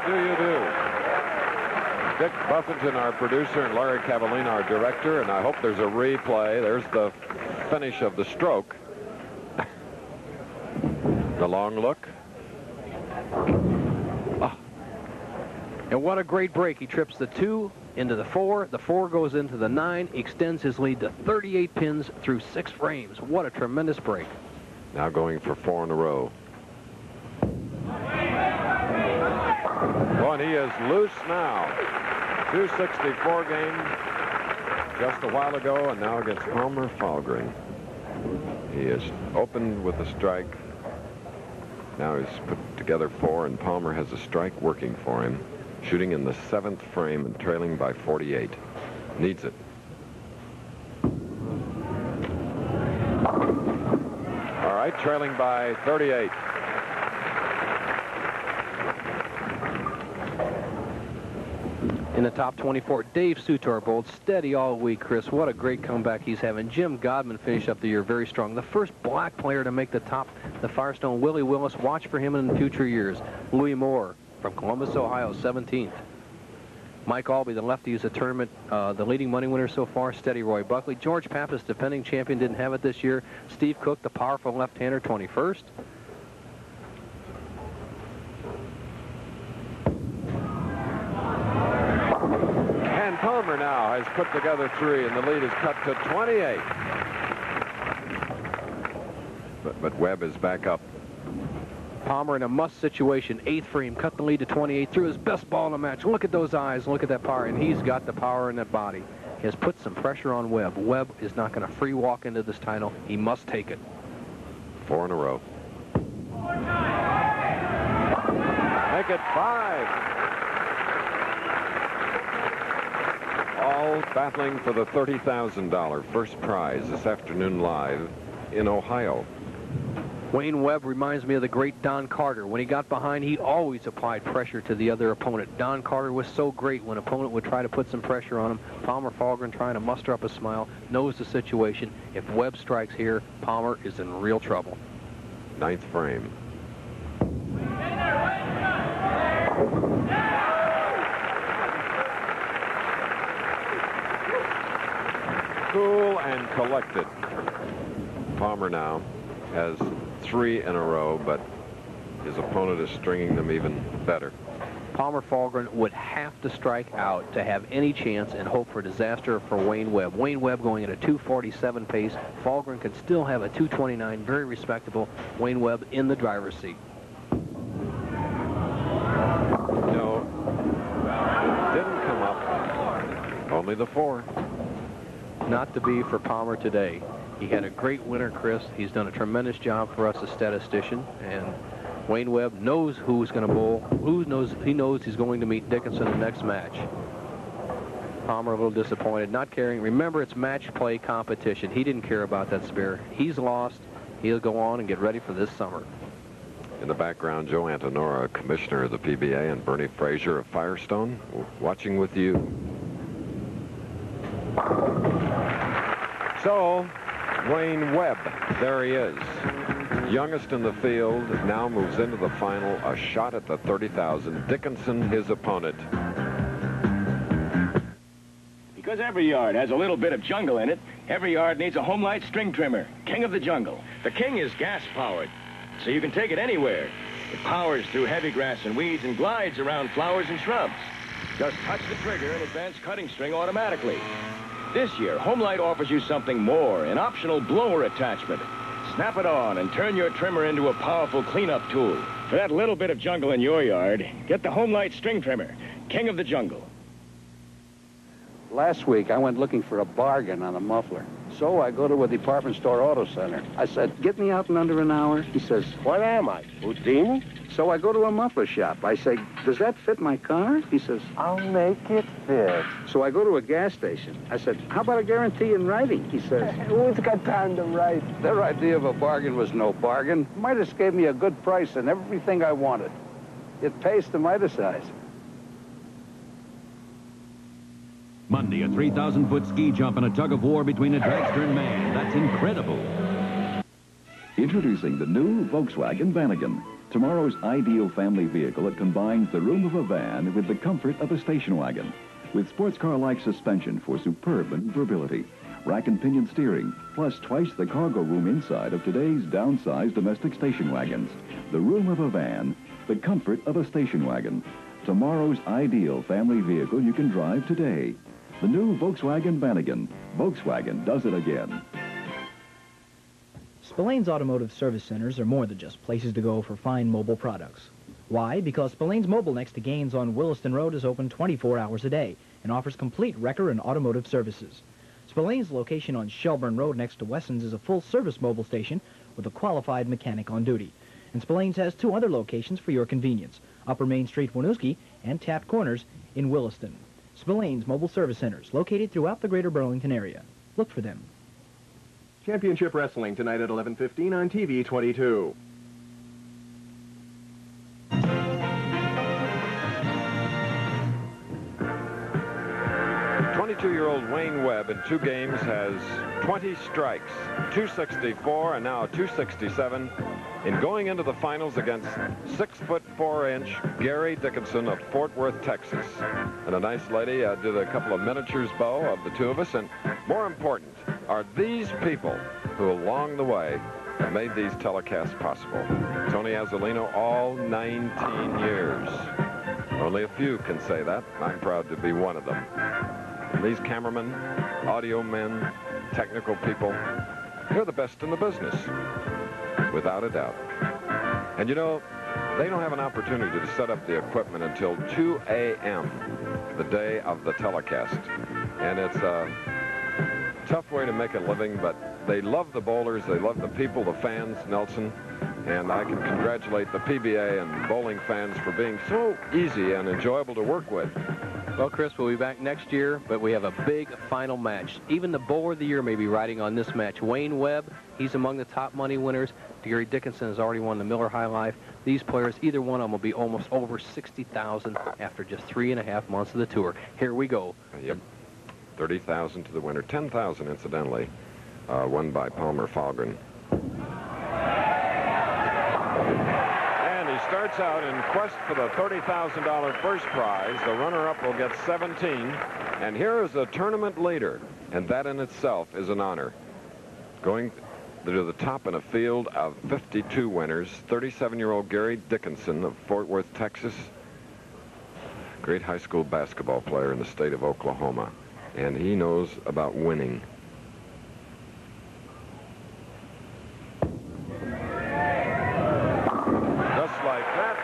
Do you do? Dick Buffington, our producer, and Larry Cavallina, our director, and I hope there's a replay. There's the finish of the stroke. The long look. Oh. And what a great break. He trips the 2 into the 4. The 4 goes into the 9, extends his lead to 38 pins through 6 frames. What a tremendous break. Now going for 4 in a row. Oh, and he is loose now. 264 game just a while ago, and now against Palmer Falgren. He is opened with a strike. Now he's put together 4, and Palmer has a strike working for him. Shooting in the 7th frame and trailing by 48. Needs it. All right, trailing by 38. In the top 24, Dave Soutar bowled steady all week, Chris. What a great comeback he's having. Jim Godman finished up the year very strong. The first black player to make the Firestone, Willie Willis. Watch for him in future years. Louie Moore, from Columbus, Ohio, 17th. Mike Aulby, the lefty, who's the tournament, the leading money winner so far, steady Roy Buckley. George Pappas, defending champion, didn't have it this year. Steve Cook, the powerful left-hander, 21st. And Palmer now has put together 3, and the lead is cut to 28. But Webb is back up. Palmer in a must situation, 8th frame, cut the lead to 28, threw his best ball in the match. Look at those eyes, look at that power, and he's got the power in that body. He has put some pressure on Webb. Webb is not going to free walk into this title. He must take it. 4 in a row. Make it 5. All battling for the $30,000 first prize this afternoon live in Ohio. Wayne Webb reminds me of the great Don Carter. When he got behind, he always applied pressure to the other opponent. Don Carter was so great when an opponent would try to put some pressure on him. Palmer Fahlgren, trying to muster up a smile, knows the situation. If Webb strikes here, Palmer is in real trouble. 9th frame. Cool and collected. Palmer now has 3 in a row, but his opponent is stringing them even better. Palmer Fahlgren would have to strike out to have any chance and hope for disaster for Wayne Webb. Wayne Webb going at a 2:47 pace. Fahlgren could still have a 2:29, very respectable. Wayne Webb in the driver's seat. No, didn't come up. Only the 4. Not to be for Palmer today. He had a great winter, Chris. He's done a tremendous job for us as statistician, and Wayne Webb knows who's going to bowl. He knows he's going to meet Dickinson in the next match. Palmer a little disappointed, not caring. Remember, it's match play competition. He didn't care about that spare. He's lost. He'll go on and get ready for this summer. In the background, Joe Antonora, commissioner of the PBA, and Bernie Frazier of Firestone, watching with you. So, Wayne Webb, there he is. Youngest in the field, now moves into the final, a shot at the 30,000. Dickinson, his opponent. Because every yard has a little bit of jungle in it, every yard needs a Homelight string trimmer, King of the Jungle. The King is gas-powered, so you can take it anywhere. It powers through heavy grass and weeds and glides around flowers and shrubs. Just touch the trigger and advance cutting string automatically. This year, Homelight offers you something more, an optional blower attachment. Snap it on and turn your trimmer into a powerful cleanup tool. For that little bit of jungle in your yard, get the Homelight string trimmer, King of the Jungle. Last week, I went looking for a bargain on a muffler. So I go to a department store auto center. I said, get me out in under an hour. He says, what am I, Houdini? So I go to a muffler shop. I say, does that fit my car? He says, I'll make it fit. So I go to a gas station. I said, how about a guarantee in writing? He says, who's got time to write? Their idea of a bargain was no bargain. Midas gave me a good price and everything I wanted. It pays to Midasize. Monday, a 3,000-foot ski jump and a tug-of-war between a dragster and man. That's incredible. Introducing the new Volkswagen Vanagon, tomorrow's ideal family vehicle that combines the room of a van with the comfort of a station wagon. With sports car-like suspension for superb maneuverability, rack and pinion steering, plus twice the cargo room inside of today's downsized domestic station wagons. The room of a van, the comfort of a station wagon. Tomorrow's ideal family vehicle you can drive today. The new Volkswagen Vanagon. Volkswagen does it again. Spillane's Automotive Service Centers are more than just places to go for fine mobile products. Why? Because Spillane's Mobile next to Gaines on Williston Road is open 24 hours a day and offers complete wrecker and automotive services. Spillane's location on Shelburne Road next to Wesson's is a full-service mobile station with a qualified mechanic on duty. And Spillane's has 2 other locations for your convenience, Upper Main Street, Winooski, and Taft Corners in Williston. Spillane's Mobile Service Centers, located throughout the greater Burlington area. Look for them. Championship Wrestling tonight at 11:15 on TV 22. 22-year-old Wayne Webb in 2 games has 20 strikes, 264 and now 267. in going into the finals against 6'4" Gary Dickinson of Fort Worth, Texas. And a nice lady did a couple of miniatures, Bo, of the two of us. And more important are these people who along the way have made these telecasts possible. Tony Azzolino, all 19 years. Only a few can say that. I'm proud to be one of them. And these cameramen, audio men, technical people, they're the best in the business, without a doubt. And you know, they don't have an opportunity to set up the equipment until 2 a.m. the day of the telecast. And it's a tough way to make a living, but they love the bowlers, they love the people, the fans, Nelson. And I can congratulate the PBA and bowling fans for being so easy and enjoyable to work with. Well, Chris, we'll be back next year, but we have a big final match. Even the Bowler of the Year may be riding on this match. Wayne Webb, he's among the top money winners. Gary Dickinson has already won the Miller High Life. These players, either one of them will be almost over $60,000 after just 3.5 months of the tour. Here we go. Yep. $30,000 to the winner. $10,000, incidentally, won by Palmer Falgren. Starts out in quest for the $30,000 first prize. The runner-up will get 17. And here is a tournament leader, and that in itself is an honor. Going to the top in a field of 52 winners, 37-year-old Gary Dickinson of Fort Worth, Texas. Great high school basketball player in the state of Oklahoma. And he knows about winning. Like that,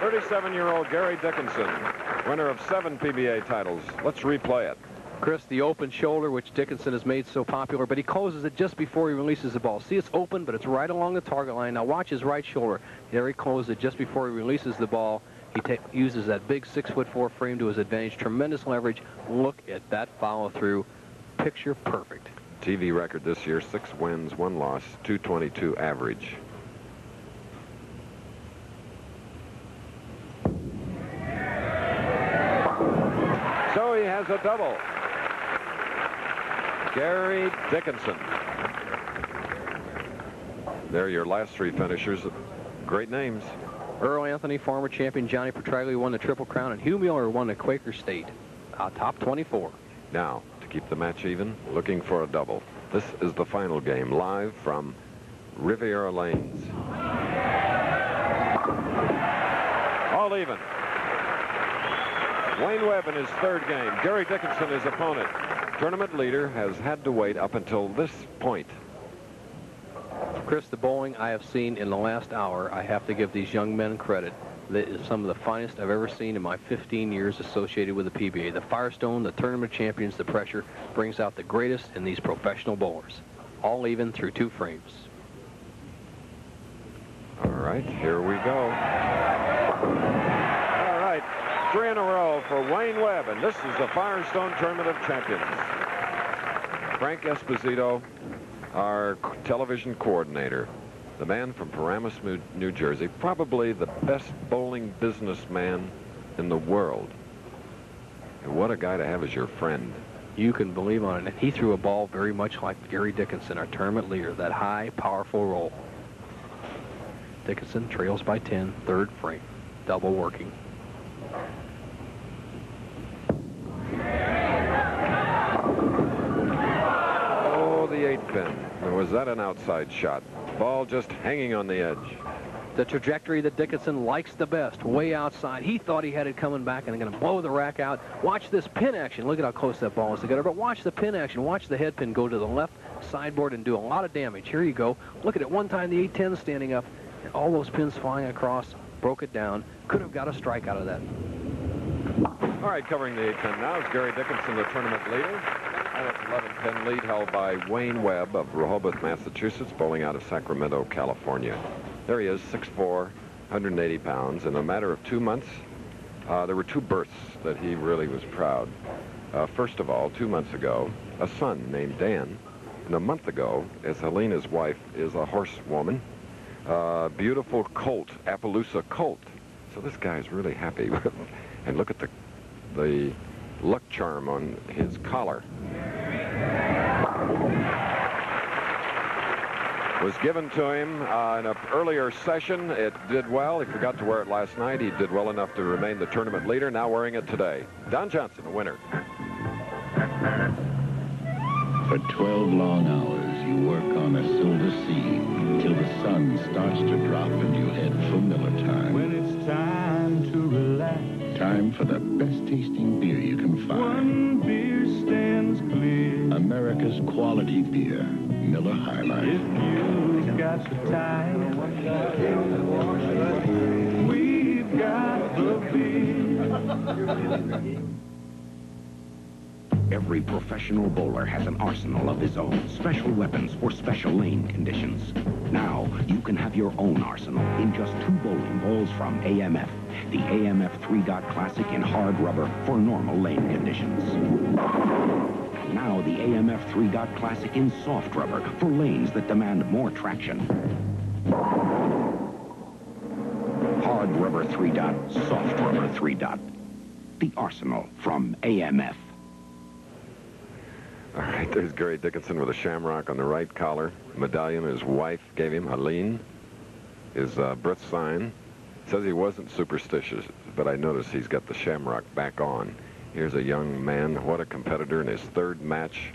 37-year-old Gary Dickinson, winner of 7 PBA titles. Let's replay it. Chris, the open shoulder, which Dickinson has made so popular, but he closes it just before he releases the ball. See, it's open, but it's right along the target line. Now watch his right shoulder. There he closes it just before he releases the ball. He uses that big 6'4" frame to his advantage. Tremendous leverage. Look at that follow-through. Picture perfect. TV record this year, 6 wins, 1 loss, 222 average. So he has a double. Gary Dickinson. There are your last 3 finishers. Great names. Earl Anthony, former champion Johnny Petraglia, won the Triple Crown, and Hugh Mueller won the Quaker State. Top 24. Now, to keep the match even, looking for a double. This is the final game, live from Riviera Lanes. All even. Wayne Webb in his 3rd game. Gary Dickinson, his opponent. Tournament leader has had to wait up until this point. Chris, the bowling I have seen in the last hour, I have to give these young men credit. That is some of the finest I've ever seen in my 15 years associated with the PBA. The Firestone, the tournament champions, the pressure brings out the greatest in these professional bowlers. All even through 2 frames. All right, here we go. All right, 3 in a row for Wayne Webb, and this is the Firestone Tournament of Champions. Frank Esposito, our television coordinator, the man from Paramus, New Jersey, probably the best bowling businessman in the world. And what a guy to have as your friend. You can believe on it. And he threw a ball very much like Gary Dickinson, our tournament leader, that high, powerful roll. Dickinson trails by 10, 3rd frame, double working. Oh, the 8 pin. Or was that an outside shot? Ball just hanging on the edge. The trajectory that Dickinson likes the best, way outside. He thought he had it coming back and going to blow the rack out. Watch this pin action. Look at how close that ball is together. But watch the pin action. Watch the head pin go to the left sideboard and do a lot of damage. Here you go. Look at it. One time the 8-10 standing up. And all those pins flying across. Broke it down. Could have got a strike out of that. All right, covering the 8-10 now is Gary Dickinson, the tournament leader. And it's 11-10 lead held by Wayne Webb of Rehoboth, Massachusetts, bowling out of Sacramento, California. There he is, 6'4", 180 pounds. In a matter of 2 months, there were 2 births that he really was proud. First of all, 2 months ago, a son named Dan. And a month ago, as Helena's wife is a horsewoman, beautiful colt, Appaloosa colt. So this guy is really happy. And look at the luck charm on his collar. Was given to him in an earlier session. It did well. He forgot to wear it last night. He did well enough to remain the tournament leader. Now wearing it today. Don Johnson, the winner. For 12 long hours, you work on a silver sea till the sun starts to drop and you head for Miller time. When it's time to relax. Time for the best tasting beer you can find. One beer stands clear. America's quality beer, Miller High Life. If you've got the time, we've got the beer. Every professional bowler has an arsenal of his own, special weapons for special lane conditions. Now, you can have your own arsenal in just 2 bowling balls from AMF. The AMF 3-Dot Classic in hard rubber for normal lane conditions. Now, the AMF 3-Dot Classic in soft rubber for lanes that demand more traction. Hard rubber 3-Dot, soft rubber 3-Dot. The arsenal from AMF. All right, there's Gary Dickinson with a shamrock on the right collar. Medallion his wife gave him, Helene, his birth sign. Says he wasn't superstitious, but I notice he's got the shamrock back on. Here's a young man. What a competitor in his 3rd match.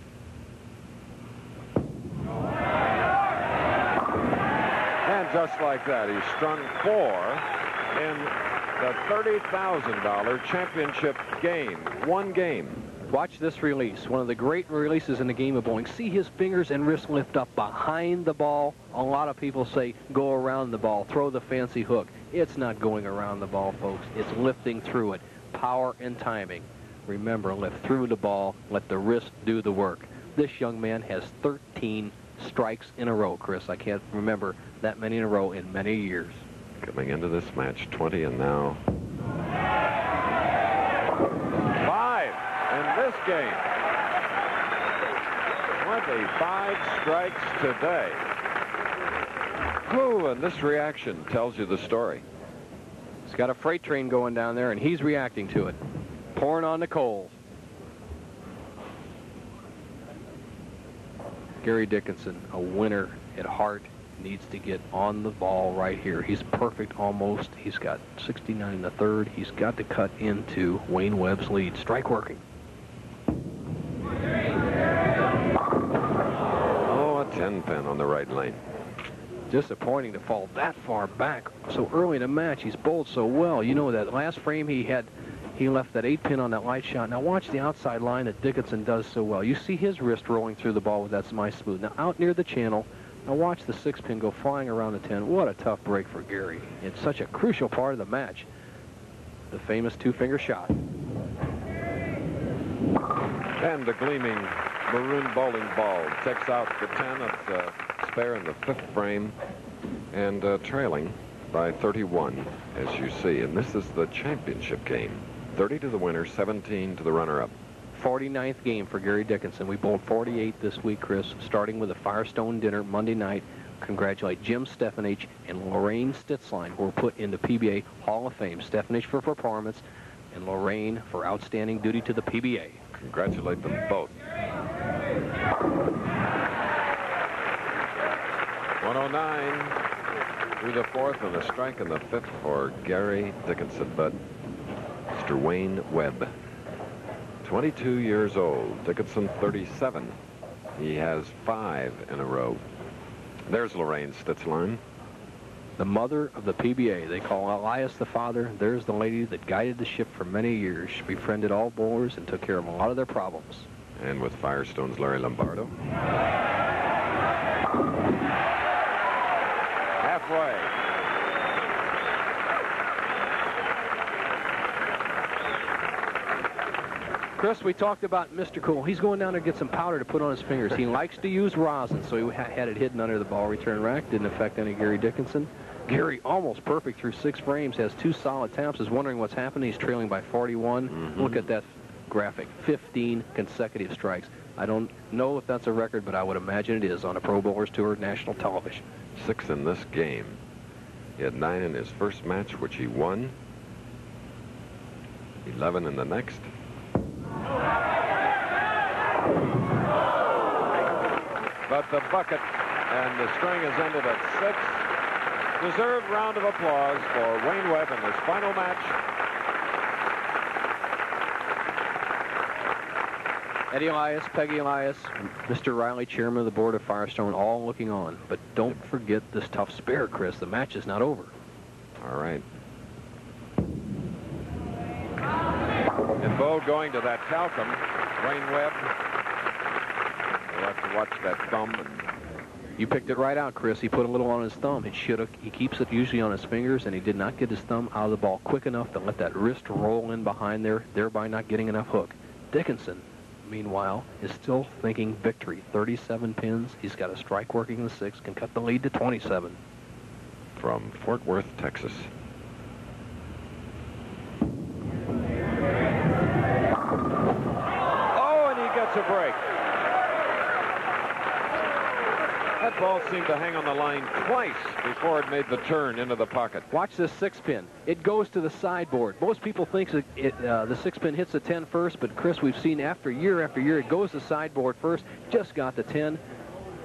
And just like that, he strung 4 in the $30,000 championship game. 1 game. Watch this release, one of the great releases in the game of bowling. See his fingers and wrist lift up behind the ball. A lot of people say go around the ball, throw the fancy hook. It's not going around the ball, folks. It's lifting through it. Power and timing. Remember, lift through the ball, let the wrist do the work. This young man has 13 strikes in a row, Chris. I can't remember that many in a row in many years. Coming into this match, 20 and now 5 in this game. 25 strikes today. Oh, and this reaction tells you the story. He's got a freight train going down there, and he's reacting to it. Pouring on the coals. Gary Dickinson, a winner at heart, needs to get on the ball right here. He's perfect almost. He's got 69 in the 3rd. He's got to cut into Wayne Webb's lead. Strike working. Oh, a 10-pin on the right lane. Disappointing to fall that far back so early in the match. He's bowled so well. You know, that last frame he left that 8-pin on that light shot. Now watch the outside line that Dickinson does so well. You see his wrist rolling through the ball with that semi-smooth. Now out near the channel, now watch the 6-pin go flying around the 10. What a tough break for Gary. It's such a crucial part of the match. The famous 2-finger shot. And the gleaming maroon bowling ball takes out the 10 of the spare in the 5th frame and trailing by 31, as you see. And this is the championship game. 30 to the winner, 17 to the runner-up. 49th game for Gary Dickinson. We bowled 48 this week, Chris, starting with a Firestone dinner Monday night. Congratulate Jim Stefanich and Lorain Stitzline, who were put in the PBA Hall of Fame. Stefanich for performance and Lorain for outstanding duty to the PBA. Congratulate them both. 109 through the 4th and a strike in the 5th for Gary Dickinson. But Mr. Wayne Webb, 22 years old. Dickinson, 37. He has 5 in a row. There's Lorain Stitzline. The mother of the PBA. They call Elias the father. There's the lady that guided the ship for many years. She befriended all bowlers and took care of a lot of their problems. And with Firestone's Larry Lombardo. Halfway. Chris, we talked about Mr. Cool. He's going down there to get some powder to put on his fingers. He likes to use rosin, so he had it hidden under the ball return rack. Didn't affect any Gary Dickinson. Gary, almost perfect through 6 frames, has 2 solid taps, is wondering what's happening. He's trailing by 41. Look at that graphic. 15 consecutive strikes. I don't know if that's a record, but I would imagine it is on a Pro Bowlers Tour national television. 6 in this game. He had 9 in his first match, which he won. 11 in the next. But the bucket And the string has ended at 6. Deserved round of applause for Wayne Webb in his final match. Eddie Elias, Peggy Elias, Mr. Riley, chairman of the board of Firestone, all looking on. But don't forget this tough spare, Chris. The match is not over. All right. And Bo going to that talcum. Wayne Webb. We'll have to watch that thumb. You picked it right out, Chris. He put a little on his thumb. He keeps it usually on his fingers, and he did not get his thumb out of the ball quick enough to let that wrist roll in behind there, thereby not getting enough hook. Dickinson, meanwhile, is still thinking victory. 37 pins. He's got a strike working in the 6th, can cut the lead to 27. From Fort Worth, Texas. Oh, and he gets a break. That ball seemed to hang on the line twice before it made the turn into the pocket. Watch this 6-pin. It goes to the sideboard. Most people think the 6-pin hits the 10 first, but Chris, we've seen after year, it goes to sideboard first. Just got the 10.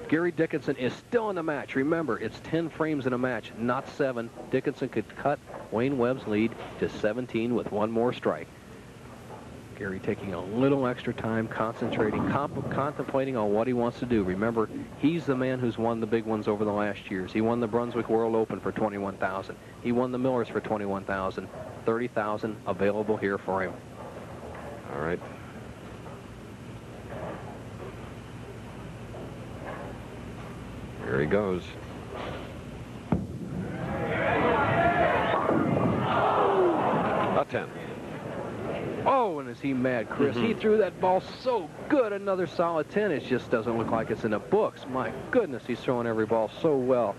Gary Dickinson is still in the match. Remember, it's 10 frames in a match, not 7. Dickinson could cut Wayne Webb's lead to 17 with one more strike. Gary taking a little extra time, concentrating, contemplating on what he wants to do. Remember, he's the man who's won the big ones over the last years. He won the Brunswick World Open for $21,000. He won the Millers for $21,000. $30,000 available here for him. All right. Here he goes. A 10. Oh, and is he mad, Chris? He threw that ball so good. Another solid 10. It just doesn't look like it's in the books. My goodness, he's throwing every ball so well.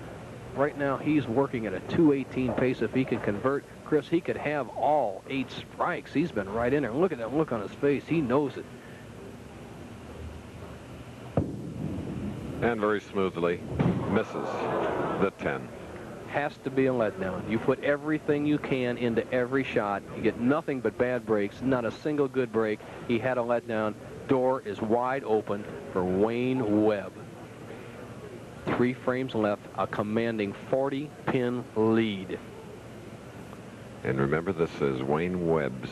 Right now, he's working at a 218 pace. If he can convert, Chris, he could have all 8 strikes. He's been right in there. Look at that look on his face. He knows it. And very smoothly misses the 10. Has to be a letdown. You put everything you can into every shot. You get nothing but bad breaks, not a single good break. He had a letdown. Door is wide open for Wayne Webb. 3 frames left, a commanding 40-pin lead. And remember, this is Wayne Webb's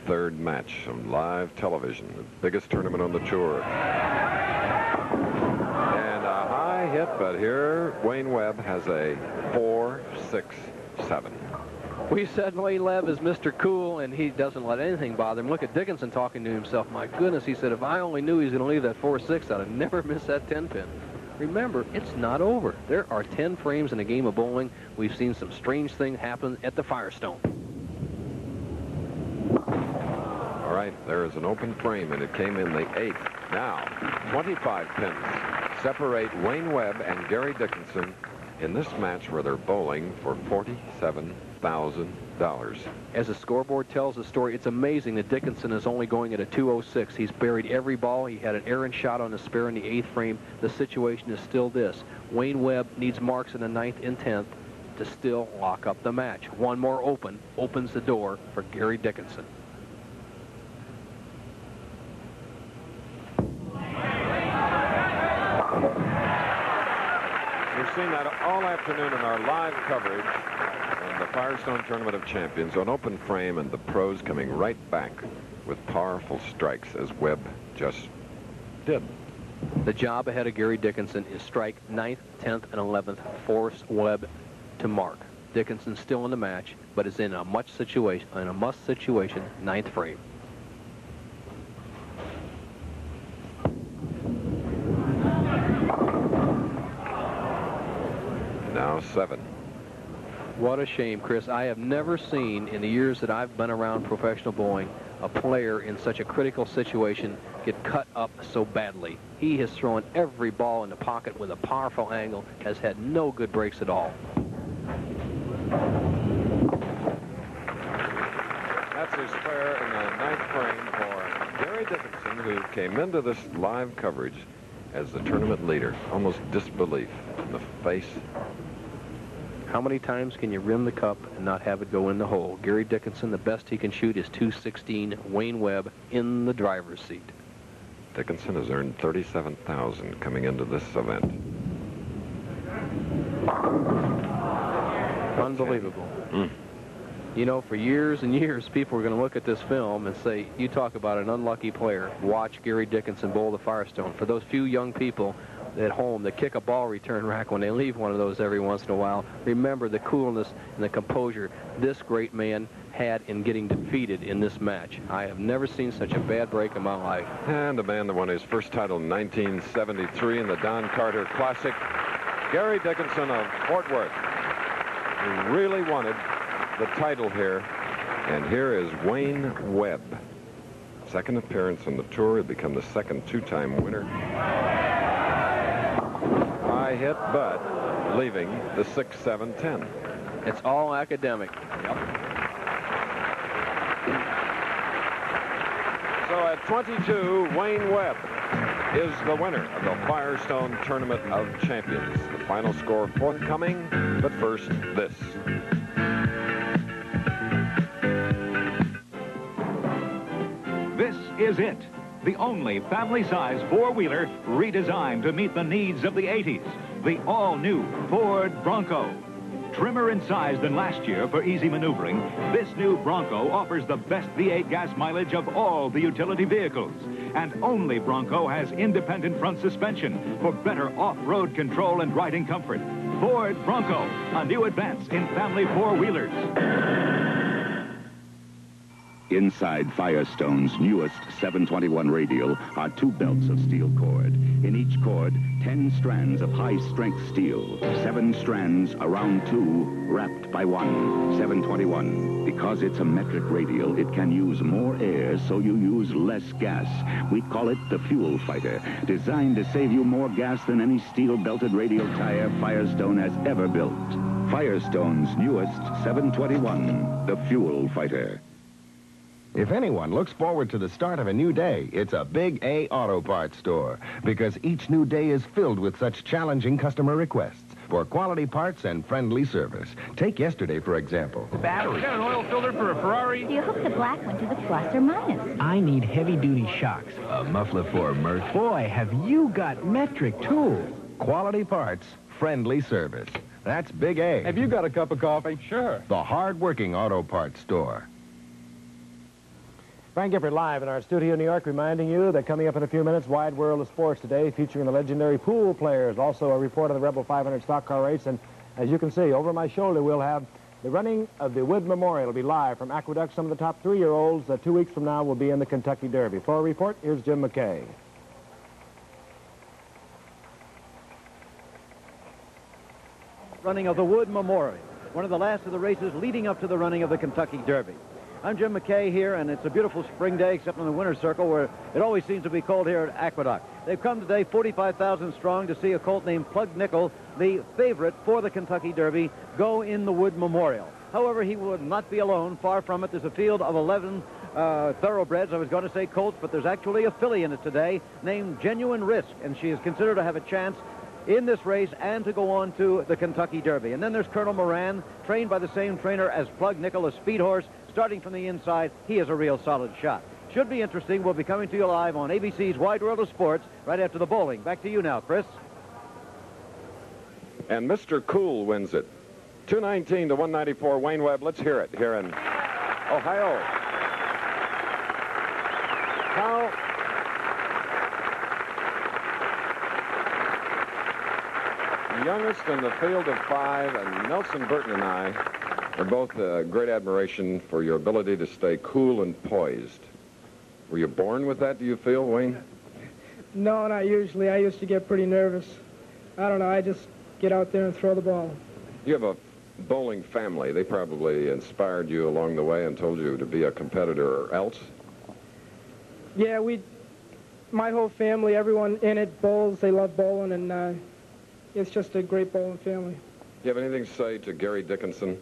3rd match on live television, the biggest tournament on the tour. And a high hit, but here Wayne Webb has a 4-6-7. We said Wayne Webb is Mr. Cool, and he doesn't let anything bother him. Look at Dickinson talking to himself. My goodness, he said, if I only knew he was going to leave that 4-6, I'd have never missed that 10-pin. Remember, it's not over. There are 10 frames in a game of bowling. We've seen some strange things happen at the Firestone. All right, there is an open frame, and it came in the 8th. Now, 25 pins separate Wayne Webb and Gary Dickinson in this match where they're bowling for $47,000. As the scoreboard tells the story, it's amazing that Dickinson is only going at a 206. He's buried every ball. He had an errant shot on the spare in the 8th frame. The situation is still this. Wayne Webb needs marks in the 9th and 10th to still lock up the match. One more open opens the door for Gary Dickinson. We've seen that all afternoon in our live coverage on the Firestone Tournament of Champions on open frame, and the pros coming right back with powerful strikes as Webb just did. The job ahead of Gary Dickinson is strike 9th, 10th, and 11th. Force Webb to mark. Dickinson still in the match, but is in a must situation, 9th frame. Now 7. What a shame, Chris. I have never seen in the years that I've been around professional bowling a player in such a critical situation get cut up so badly. He has thrown every ball in the pocket with a powerful angle, has had no good breaks at all. That's his spare in the 9th frame for Gary Dickinson, who came into this live coverage as the tournament leader. Almost disbelief in the face. How many times can you rim the cup and not have it go in the hole? Gary Dickinson, the best he can shoot is 216. Wayne Webb in the driver's seat. Dickinson has earned $37,000 coming into this event. Unbelievable. You know, for years and years, people were going to look at this film and say, you talk about an unlucky player. Watch Gary Dickinson bowl the Firestone. For those few young people at home that kick a ball return rack when they leave one of those every once in a while, remember the coolness and the composure this great man had in getting defeated in this match. I have never seen such a bad break in my life. And the man that won his first title in 1973 in the Don Carter Classic, Gary Dickinson of Fort Worth, who really wanted the title here. And here is Wayne Webb. Second appearance on the tour. He'd become the second two-time winner. High hit, but leaving the 6-7-10. It's all academic. So at 22, Wayne Webb is the winner of the Firestone Tournament of Champions. The final score forthcoming, but first, this. This is it. The only family-size four-wheeler redesigned to meet the needs of the 80s. The all-new Ford Bronco. Trimmer in size than last year for easy maneuvering, this new Bronco offers the best V8 gas mileage of all the utility vehicles. And only Bronco has independent front suspension for better off-road control and riding comfort. Ford Bronco, a new advance in family four-wheelers. Inside Firestone's newest 721 radial are two belts of steel cord. In each cord, 10 strands of high-strength steel. 7 strands around 2, wrapped by 1. 721. Because it's a metric radial, it can use more air, so you use less gas. We call it the Fuel Fighter, designed to save you more gas than any steel-belted radial tire Firestone has ever built. Firestone's newest 721, the Fuel Fighter. If anyone looks forward to the start of a new day, it's a Big A Auto Parts store, because each new day is filled with such challenging customer requests for quality parts and friendly service. Take yesterday, for example. Battery. Got an oil filter for a Ferrari? Do you hook the black one to the plus or minus? I need heavy-duty shocks. A muffler for a Merc. Boy, have you got metric tools. Quality parts, friendly service. That's Big A. Have you got a cup of coffee? Sure. The hard-working auto parts store. Frank Gifford live in our studio in New York, reminding you that coming up in a few minutes, Wide World of Sports today, featuring the legendary pool players. Also a report on the Rebel 500 stock car race. And as you can see, over my shoulder, we'll have the running of the Wood Memorial. It'll be live from Aqueduct. Some of the top 3-year-olds 2 weeks from now will be in the Kentucky Derby. For a report, here's Jim McKay. Running of the Wood Memorial, one of the last of the races leading up to the running of the Kentucky Derby. I'm Jim McKay here, and it's a beautiful spring day, except in the winter circle, where it always seems to be cold here at Aqueduct. They've come today 45,000 strong to see a colt named Plug Nickel, the favorite for the Kentucky Derby, go in the Wood Memorial. However, he would not be alone. Far from it. There's a field of 11 thoroughbreds. I was going to say colts, but there's actually a filly in it today named Genuine Risk, and she is considered to have a chance in this race and to go on to the Kentucky Derby. And then there's Colonel Moran, trained by the same trainer as Plug Nickel, a speed horse. Starting from the inside, he is a real solid shot. Should be interesting. We'll be coming to you live on ABC's Wide World of Sports right after the bowling. Back to you now, Chris. And Mr. Cool wins it. 219 to 194, Wayne Webb. Let's hear it here in Ohio. How youngest in the field of 5, and Nelson Burton and I are both great admiration for your ability to stay cool and poised. Were you born with that, do you feel, Wayne? No, not usually. I used to get pretty nervous. I don't know, I just get out there and throw the ball. You have a bowling family. They probably inspired you along the way and told you to be a competitor or else? Yeah, my whole family, everyone in it bowls. They love bowling, and it's just a great bowling family. You have anything to say to Gary Dickinson?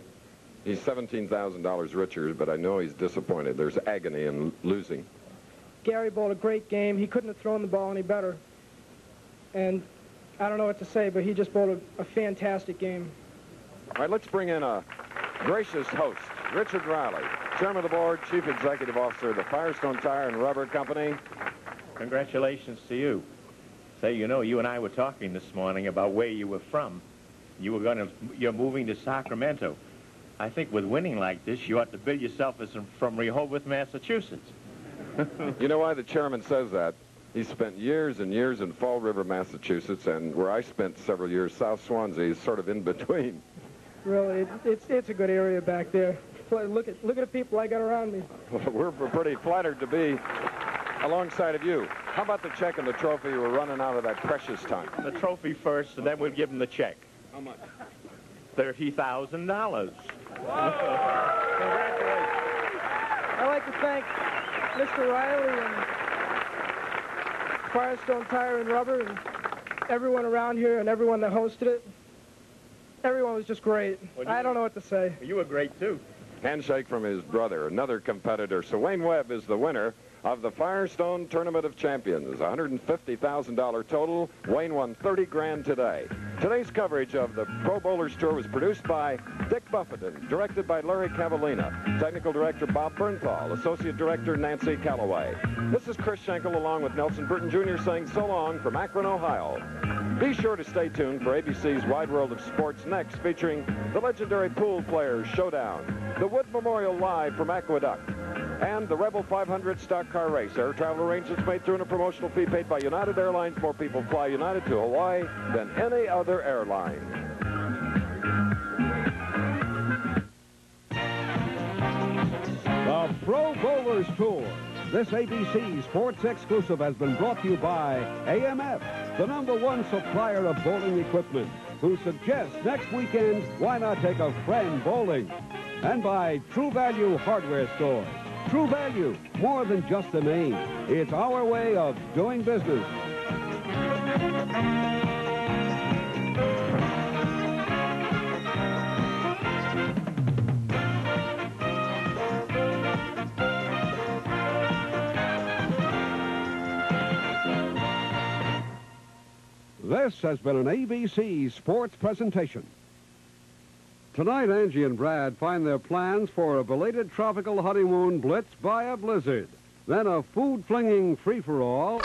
He's $17,000 richer, but I know he's disappointed. There's agony in losing. Gary bowled a great game. He couldn't have thrown the ball any better. And I don't know what to say, but he just bowled a fantastic game. All right, let's bring in a gracious host, Richard Riley, Chairman of the Board, Chief Executive Officer of the Firestone Tire and Rubber Company. Congratulations to you. Say, you know, you and I were talking this morning about where you were from. You're moving to Sacramento. I think with winning like this, you ought to bill yourself as from Rehoboth, Massachusetts. You know why the chairman says that? He spent years and years in Fall River, Massachusetts, and where I spent several years, South Swansea, is sort of in between. Really, it's a good area back there. Look at the people I got around me. We're pretty flattered to be alongside of you. How about the check and the trophy? We're running out of that precious time. The trophy first, and then we'll give him the check. How much? $30,000. Congratulations. I'd like to thank Mr. Riley and Firestone Tire and Rubber and everyone around here and everyone that hosted it. Everyone was just great. I don't know what to say. You were great, too. Handshake from his brother, another competitor. So Wayne Webb is the winner of the Firestone Tournament of Champions. $150,000 total. Wayne won 30 grand today. Today's coverage of the Pro Bowlers Tour was produced by Dick Buffeton, directed by Larry Cavallina, technical director Bob Bernthal, associate director Nancy Calloway. This is Chris Schenkel along with Nelson Burton Jr. saying so long from Akron, Ohio. Be sure to stay tuned for ABC's Wide World of Sports next, featuring the legendary Pool Players Showdown, the Wood Memorial Live from Aqueduct, and the Rebel 500 stock car race. Air travel arrangements made through a promotional fee paid by United Airlines. More people fly United to Hawaii than any other airline. The Pro Bowlers Tour. This ABC Sports exclusive has been brought to you by AMF, the #1 supplier of bowling equipment, who suggests next weekend, why not take a friend bowling? And by True Value Hardware Store. True Value, more than just a name. It's our way of doing business. This has been an ABC Sports presentation. Tonight, Angie and Brad find their plans for a belated tropical honeymoon blitzed by a blizzard. Then a food-flinging free-for-all.